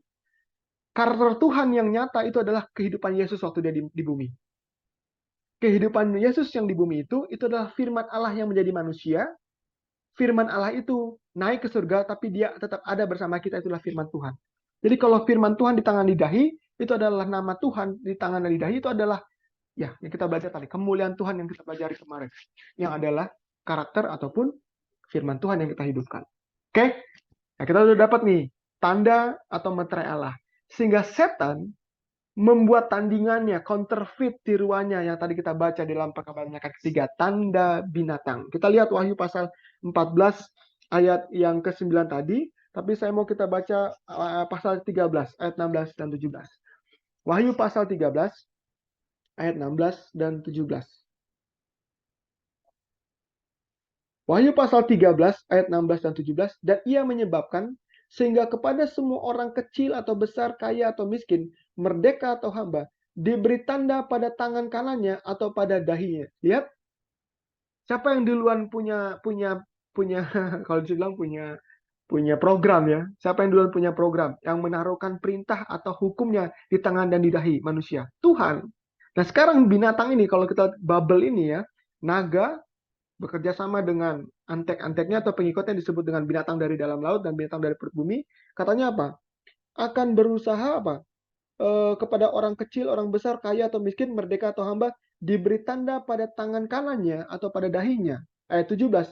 Karakter Tuhan yang nyata itu adalah kehidupan Yesus waktu dia di bumi. Kehidupan Yesus yang di bumi itu adalah firman Allah yang menjadi manusia. Firman Allah itu naik ke surga, tapi dia tetap ada bersama kita, itulah firman Tuhan. Jadi kalau firman Tuhan di tangan lidahi, itu adalah nama Tuhan di tangan lidahi, itu adalah ya yang kita belajar tadi, kemuliaan Tuhan yang kita pelajari kemarin, yang adalah karakter ataupun firman Tuhan yang kita hidupkan. Oke? Nah, kita sudah dapat nih tanda atau meterai Allah. Sehingga setan membuat tandingannya, counterfeit tiruannya yang tadi kita baca di dalam perkabaran malaikat ketiga, tanda binatang. Kita lihat Wahyu pasal 14 ayat yang ke-9 tadi, tapi saya mau kita baca pasal 13 ayat 16 dan 17. Wahyu pasal 13 ayat 16 dan 17. Wahyu pasal 13 ayat 16 dan 17, dan ia menyebabkan sehingga kepada semua orang kecil atau besar, kaya atau miskin, merdeka atau hamba, diberi tanda pada tangan kanannya atau pada dahinya. Lihat, siapa yang duluan punya kalau dibilang punya program ya. Siapa yang duluan punya program yang menaruhkan perintah atau hukumnya di tangan dan di dahi manusia? Tuhan. Nah, sekarang binatang ini kalau kita bubble ini ya, naga bekerja sama dengan antek-anteknya atau pengikutnya disebut dengan binatang dari dalam laut dan binatang dari perut bumi. Katanya apa? Akan berusaha apa? Kepada orang kecil, orang besar, kaya atau miskin, merdeka atau hamba, diberi tanda pada tangan kanannya atau pada dahinya. Ayat 17.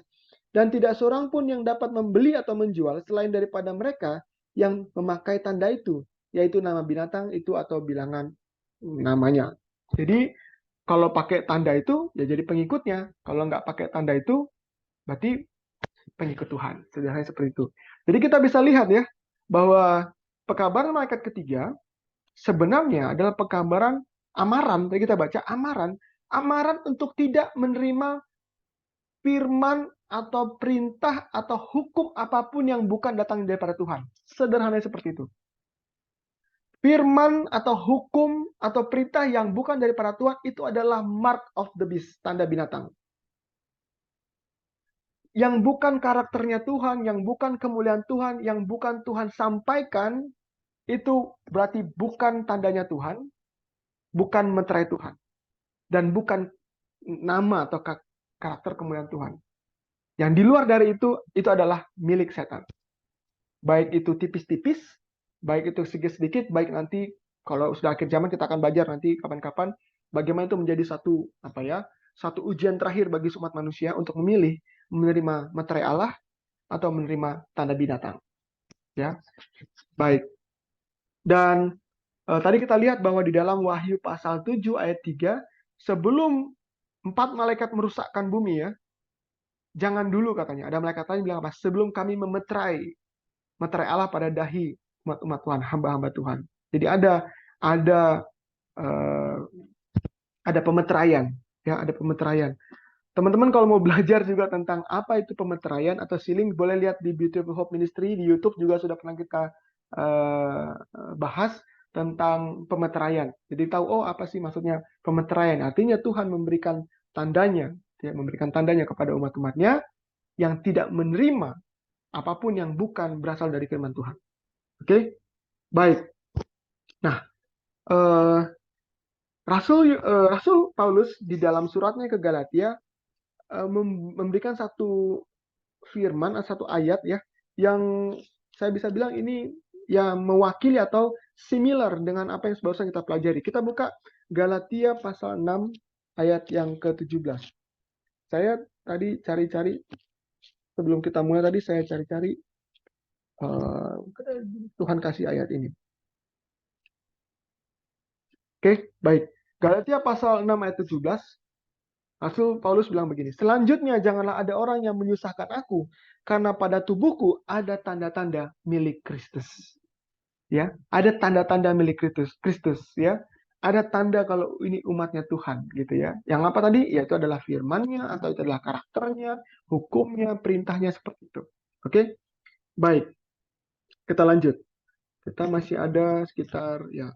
Dan tidak seorang pun yang dapat membeli atau menjual selain daripada mereka yang memakai tanda itu, yaitu nama binatang itu atau bilangan namanya. Jadi kalau pakai tanda itu ya jadi pengikutnya. Kalau nggak pakai tanda itu berarti pengikut Tuhan. Sederhananya seperti itu. Jadi kita bisa lihat ya bahwa pekabaran malaikat ketiga sebenarnya adalah pekabaran amaran. Tadi kita baca amaran untuk tidak menerima firman atau perintah atau hukum apapun yang bukan datang daripada Tuhan. Sederhananya seperti itu. Firman atau hukum atau perintah yang bukan daripada Tuhan itu adalah mark of the beast, tanda binatang. yang bukan karakternya Tuhan, yang bukan kemuliaan Tuhan, yang bukan Tuhan sampaikan, itu berarti bukan tandanya Tuhan, bukan meterai Tuhan, dan bukan nama atau karakter kemuliaan Tuhan. Yang di luar dari itu adalah milik setan. Baik itu tipis-tipis, baik itu sedikit-sedikit, baik nanti kalau sudah akhir zaman kita akan belajar nanti kapan-kapan bagaimana itu menjadi satu ujian terakhir bagi umat manusia untuk memilih menerima meterai Allah atau menerima tanda binatang. Ya, baik. Dan tadi kita lihat bahwa di dalam Wahyu pasal 7 ayat 3, sebelum 4 malaikat merusakkan bumi ya, jangan dulu katanya. Ada malaikat lain bilang apa? Sebelum kami memeterai Allah pada dahi umat-umat Tuhan, hamba-hamba Tuhan. Jadi ada uh, ada pemeteraian, ya, ada pemeteraian. Teman-teman kalau mau belajar juga tentang apa itu pemeteraian atau sealing, boleh lihat di Beautiful Hope Ministry di YouTube juga sudah pernah kita bahas tentang pemeteraian. Jadi tahu apa sih maksudnya pemeteraian? Artinya Tuhan memberikan tandanya, ya, memberikan tandanya kepada umat-umatnya yang tidak menerima apapun yang bukan berasal dari firman Tuhan. Oke, baik. Nah, Rasul Paulus di dalam suratnya ke Galatia memberikan satu firman, satu ayat ya, yang saya bisa bilang ini ya mewakili atau similar dengan apa yang barusan kita pelajari. Kita buka Galatia pasal 6 ayat yang ke-17. Saya tadi cari-cari sebelum kita mulai tadi saya cari-cari Tuhan kasih ayat ini. Oke, baik. Galatia pasal 6 ayat 17. Rasul Paulus bilang begini, selanjutnya janganlah ada orang yang menyusahkan aku, karena pada tubuhku ada tanda-tanda milik Kristus. Ya, ada tanda-tanda milik Kristus, ya. Ada tanda kalau ini umatnya Tuhan, gitu ya. Yang apa tadi? Yaitu adalah firman-Nya, atau itu adalah karakternya, hukumnya, perintahnya, seperti itu. Oke? Baik. Kita lanjut. Kita masih ada sekitar, ya.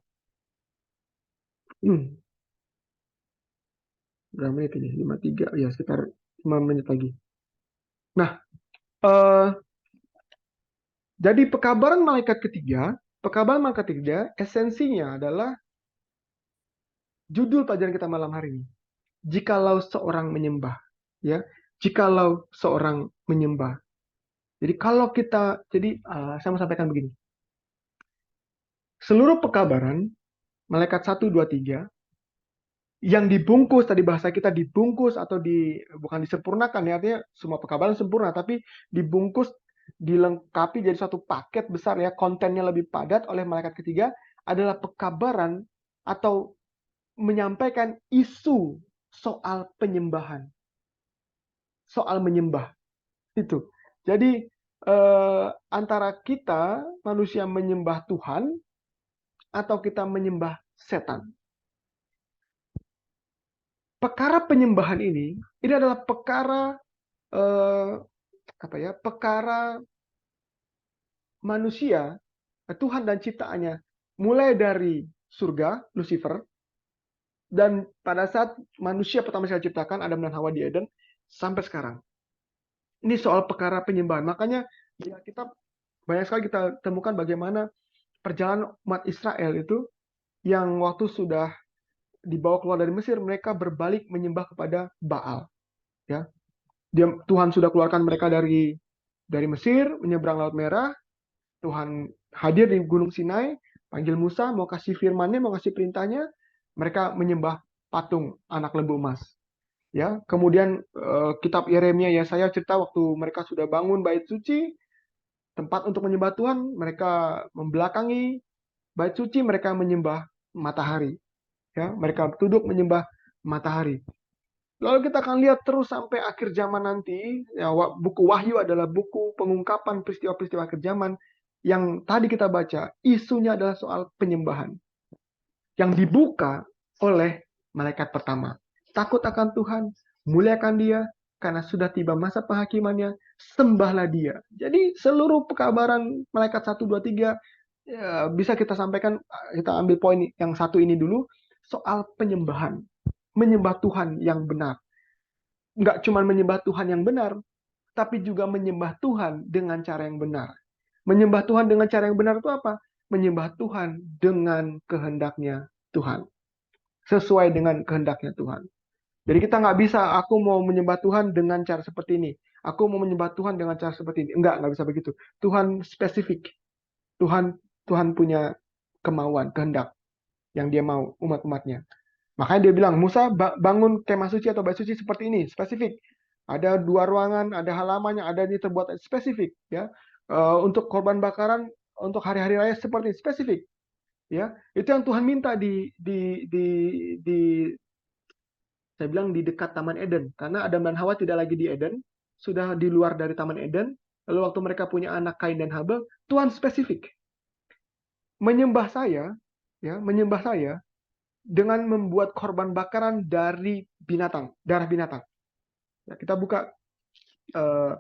Berapa menit ini? 53, ya sekitar 5 menit lagi. Nah, jadi pekabaran malaikat ketiga esensinya adalah judul pelajaran kita malam hari ini. Jikalau seorang menyembah, ya. Jikalau seorang menyembah. Jadi kalau kita, saya mau sampaikan begini. Seluruh pekabaran malaikat 1, 2, 3 yang dibungkus, tadi bahasa kita dibungkus atau bukan disempurnakan ya, artinya semua pekabaran sempurna, tapi dibungkus, dilengkapi jadi satu paket besar ya, kontennya lebih padat oleh malaikat ketiga, adalah pekabaran atau menyampaikan isu soal penyembahan, soal menyembah itu. Jadi antara kita manusia menyembah Tuhan atau kita menyembah setan. Perkara penyembahan ini adalah perkara perkara manusia, Tuhan dan ciptaannya, mulai dari surga, Lucifer, dan pada saat manusia pertama sekali diciptakan, Adam dan Hawa di Eden, sampai sekarang. Ini soal perkara penyembahan. Makanya ya kita banyak sekali kita temukan bagaimana perjalanan umat Israel itu yang waktu sudah dibawa keluar dari Mesir, mereka berbalik menyembah kepada Baal. Ya, Tuhan sudah keluarkan mereka dari Mesir, menyeberang Laut Merah. Tuhan hadir di Gunung Sinai, panggil Musa, mau kasih firman-Nya, mau kasih perintahnya, mereka menyembah patung anak lembu emas. Ya, kemudian kitab Yeremia, Yesaya cerita waktu mereka sudah bangun bait suci, tempat untuk menyembah Tuhan, mereka membelakangi bait suci, mereka menyembah matahari. Ya, mereka duduk menyembah matahari. Lalu kita akan lihat terus sampai akhir zaman nanti, ya, buku Wahyu adalah buku pengungkapan peristiwa-peristiwa akhir zaman yang tadi kita baca, isunya adalah soal penyembahan. Yang dibuka oleh malaikat pertama. Takut akan Tuhan, muliakan Dia, karena sudah tiba masa penghakimannya, sembahlah Dia. Jadi seluruh pekabaran malaikat 1, 2, 3 ya, bisa kita sampaikan, kita ambil poin yang satu ini dulu, soal penyembahan. Menyembah Tuhan yang benar. Nggak cuma menyembah Tuhan yang benar, tapi juga menyembah Tuhan dengan cara yang benar. Menyembah Tuhan dengan cara yang benar itu apa? Menyembah Tuhan dengan kehendaknya Tuhan. Sesuai dengan kehendaknya Tuhan. Jadi kita nggak bisa, aku mau menyembah Tuhan dengan cara seperti ini. Aku mau menyembah Tuhan dengan cara seperti ini. Nggak bisa begitu. Tuhan spesifik. Tuhan Tuhan punya kemauan, kehendak yang dia mau umat-umatnya. Makanya dia bilang, Musa bangun kemah suci atau bait suci seperti ini, spesifik. Ada 2 ruangan, ada halaman yang ada ini terbuat spesifik, ya. Untuk korban bakaran untuk hari-hari raya seperti spesifik, ya. Itu yang Tuhan minta di saya bilang di dekat Taman Eden, karena Adam dan Hawa tidak lagi di Eden, sudah di luar dari Taman Eden. Lalu waktu mereka punya anak Kain dan Habel, Tuhan spesifik menyembah saya, ya, menyembah saya dengan membuat korban bakaran dari binatang, darah binatang. Ya, kita buka uh,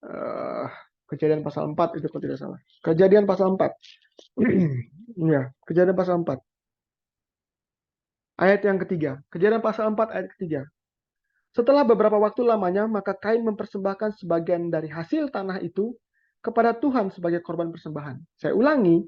uh, Kejadian pasal 4 itu kalau tidak salah. Kejadian pasal 4. Ya, Kejadian pasal 4. Ayat yang ketiga. Kejadian pasal 4 ayat ketiga. Setelah beberapa waktu lamanya, maka Kain mempersembahkan sebagian dari hasil tanah itu kepada Tuhan sebagai korban persembahan. Saya ulangi,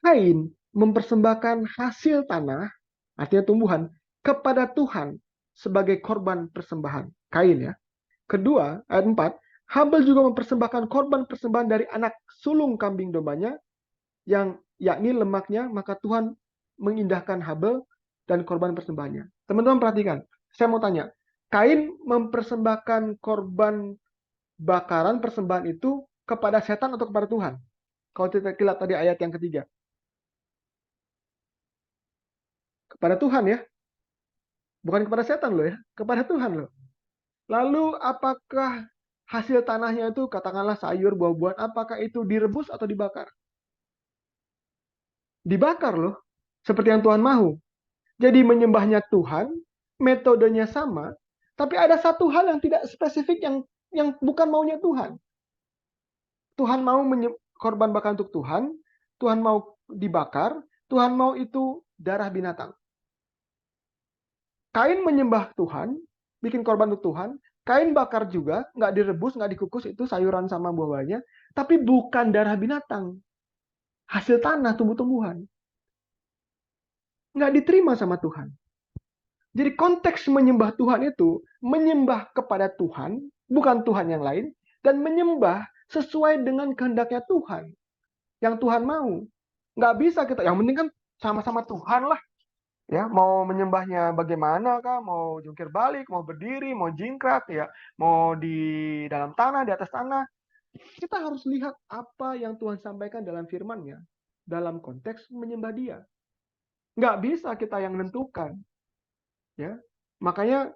Kain mempersembahkan hasil tanah, artinya tumbuhan, kepada Tuhan sebagai korban persembahan. Kain ya. Kedua, ayat 4, Habel juga mempersembahkan korban persembahan dari anak sulung kambing dombanya, yang yakni lemaknya, maka Tuhan mengindahkan Habel dan korban persembahannya. Teman-teman perhatikan, saya mau tanya, Kain mempersembahkan korban bakaran persembahan itu kepada setan atau kepada Tuhan? Kalau kita lihat tadi ayat yang ketiga. Kepada Tuhan ya. Bukan kepada setan loh ya. Kepada Tuhan loh. Lalu apakah hasil tanahnya itu katakanlah sayur, buah-buahan, apakah itu direbus atau dibakar? Dibakar loh. Seperti yang Tuhan mau. Jadi menyembahnya Tuhan, metodenya sama, tapi ada satu hal yang tidak spesifik yang bukan maunya Tuhan. Tuhan mau korban bakar untuk Tuhan, Tuhan mau dibakar, Tuhan mau itu darah binatang. Kain menyembah Tuhan, bikin korban untuk Tuhan, Kain bakar juga, nggak direbus, nggak dikukus, itu sayuran sama buah-buahnya, tapi bukan darah binatang. Hasil tanah, tumbuh-tumbuhan. Nggak diterima sama Tuhan. Jadi konteks menyembah Tuhan itu, menyembah kepada Tuhan, bukan Tuhan yang lain, dan menyembah sesuai dengan kehendaknya Tuhan. Yang Tuhan mau. Nggak bisa kita, yang penting kan sama-sama Tuhan lah. Ya, mau menyembahnya bagaimana kah? Mau jungkir balik, mau berdiri, mau jingkrak, ya, mau di dalam tanah, di atas tanah. Kita harus lihat apa yang Tuhan sampaikan dalam firman-Nya dalam konteks menyembah Dia. Nggak bisa kita yang menentukan. Ya, makanya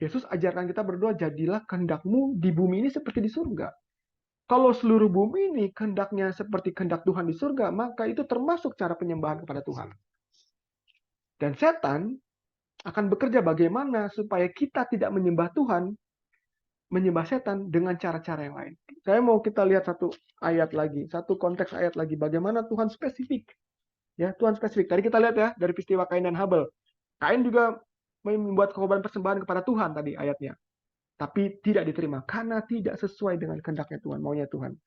Yesus ajarkan kita berdoa, jadilah kehendak-Mu di bumi ini seperti di surga. Kalau seluruh bumi ini kehendaknya seperti kehendak Tuhan di surga, maka itu termasuk cara penyembahan kepada Tuhan. Dan setan akan bekerja bagaimana supaya kita tidak menyembah Tuhan, menyembah setan dengan cara-cara yang lain. Saya mau kita lihat satu ayat lagi, satu konteks ayat lagi, bagaimana Tuhan spesifik. Ya, Tuhan spesifik. Tadi kita lihat ya, dari peristiwa Kain dan Habel. Kain juga membuat korban persembahan kepada Tuhan tadi ayatnya. Tapi tidak diterima, karena tidak sesuai dengan kehendaknya Tuhan, maunya Tuhan.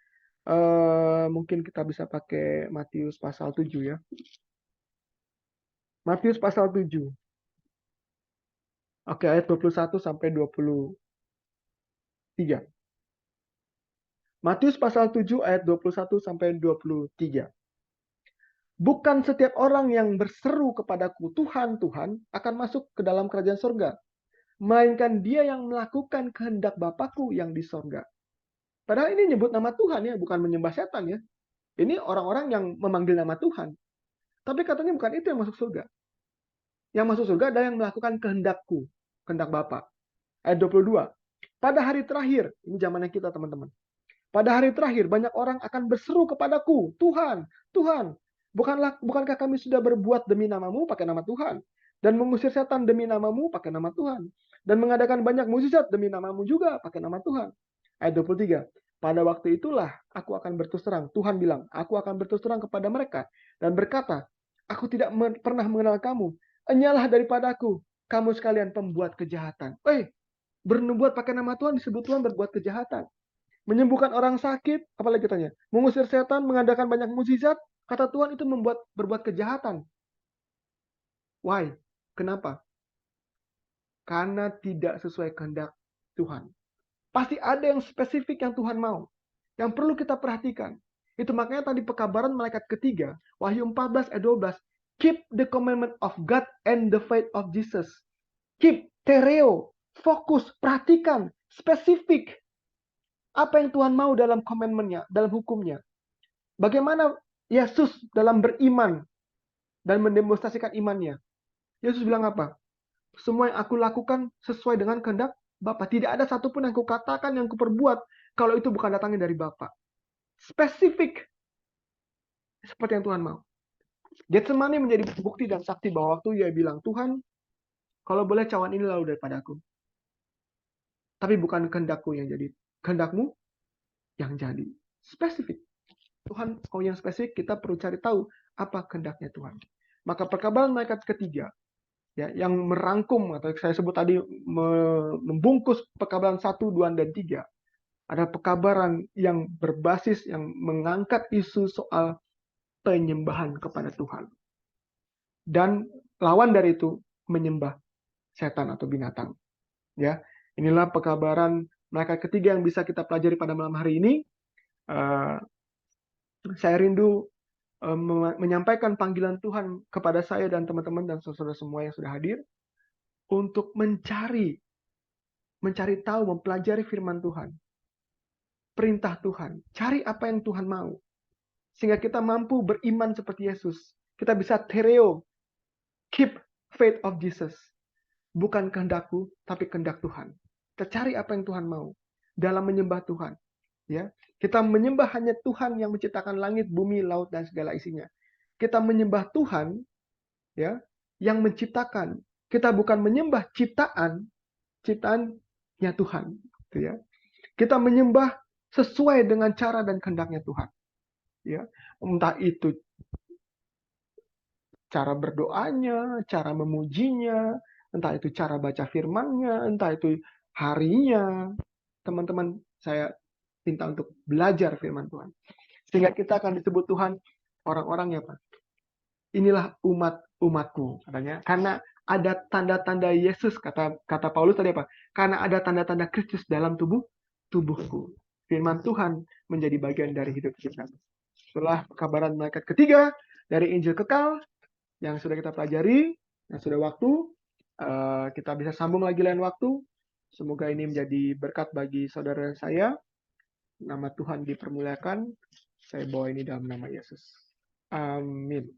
Mungkin kita bisa pakai Matius pasal 7 ya. Matius pasal 7. Oke, ayat 21 sampai 23. Matius pasal 7 ayat 21 sampai 23. Bukan setiap orang yang berseru kepadaku, Tuhan, Tuhan, akan masuk ke dalam kerajaan surga, melainkan dia yang melakukan kehendak Bapakku yang di surga. Padahal ini nyebut nama Tuhan ya, bukan menyembah setan ya. Ini orang-orang yang memanggil nama Tuhan. Tapi katanya bukan itu yang masuk surga. Yang masuk surga adalah yang melakukan kehendakku, kehendak Bapa. Ayat 22. Pada hari terakhir, ini zamannya kita teman-teman. Pada hari terakhir banyak orang akan berseru kepadaku, Tuhan, Tuhan, bukankah kami sudah berbuat demi namamu pakai nama Tuhan, dan mengusir setan demi namamu pakai nama Tuhan, dan mengadakan banyak mukjizat demi namamu juga pakai nama Tuhan. Ayat 23. Pada waktu itulah aku akan berterus terang. Tuhan bilang, aku akan berterus terang kepada mereka dan berkata, aku tidak pernah mengenal kamu. Enyalah daripadaku, kamu sekalian pembuat kejahatan. Bernubuat pakai nama Tuhan disebut Tuhan berbuat kejahatan. menyembuhkan orang sakit, apalagi katanya, mengusir setan, mengadakan banyak mukjizat. Kata Tuhan itu berbuat kejahatan. Why? Kenapa? Karena tidak sesuai kehendak Tuhan. Pasti ada yang spesifik yang Tuhan mau. Yang perlu kita perhatikan. Itu makanya tadi pekabaran malaikat ketiga, Wahyu 14 ayat 12. Keep the commandment of God and the faith of Jesus. Keep, tereo, fokus, perhatikan, spesifik. Apa yang Tuhan mau dalam commandment-nya, dalam hukumnya. Bagaimana Yesus dalam beriman dan mendemonstrasikan imannya. Yesus bilang apa? Semua yang aku lakukan sesuai dengan kehendak Bapa. Tidak ada satupun yang kukatakan, yang kuperbuat, kalau itu bukan datangnya dari Bapa. Spesifik. Seperti yang Tuhan mau. Getsemani menjadi bukti dan saksi bahwa waktu ia bilang, Tuhan, kalau boleh cawan ini lalu daripadaku. Tapi bukan kehendakku yang jadi. Kehendakmu yang jadi. Spesifik. Tuhan mau yang spesifik, kita perlu cari tahu apa kehendaknya Tuhan. Maka perkabaran malaikat ketiga, ya, yang merangkum atau saya sebut tadi membungkus pekabaran 1, 2, dan 3 ada pekabaran yang berbasis yang mengangkat isu soal penyembahan kepada Tuhan dan lawan dari itu menyembah setan atau binatang, ya. Inilah pekabaran malaikat ketiga yang bisa kita pelajari pada malam hari ini. Saya rindu menyampaikan panggilan Tuhan kepada saya dan teman-teman dan saudara semua yang sudah hadir untuk mencari tahu, mempelajari firman Tuhan, perintah Tuhan, cari apa yang Tuhan mau, sehingga kita mampu beriman seperti Yesus. Kita bisa tereo, keep faith of Jesus, bukan kehendakku, tapi kehendak Tuhan. Kita cari apa yang Tuhan mau dalam menyembah Tuhan. Ya, kita menyembah hanya Tuhan yang menciptakan langit, bumi, laut, dan segala isinya. Kita menyembah Tuhan, ya, yang menciptakan. Kita bukan menyembah ciptaannya Tuhan, gitu ya. Kita menyembah sesuai dengan cara dan kehendaknya Tuhan, ya. Entah itu cara berdoanya, cara memujinya, entah itu cara baca firman-Nya, entah itu harinya. Teman-teman, saya minta untuk belajar firman Tuhan. Sehingga kita akan disebut Tuhan orang-orang ya Pak. Inilah umatku katanya. Karena ada tanda-tanda Yesus, kata Paulus tadi apa? Karena ada tanda-tanda Kristus dalam tubuhku. Firman Tuhan menjadi bagian dari hidup kita. Setelah kabaran malaikat ketiga dari Injil kekal yang sudah kita pelajari, yang sudah waktu, kita bisa sambung lagi lain waktu. Semoga ini menjadi berkat bagi saudara saya. Nama Tuhan dipermuliakan. Saya bawa ini dalam nama Yesus. Amin.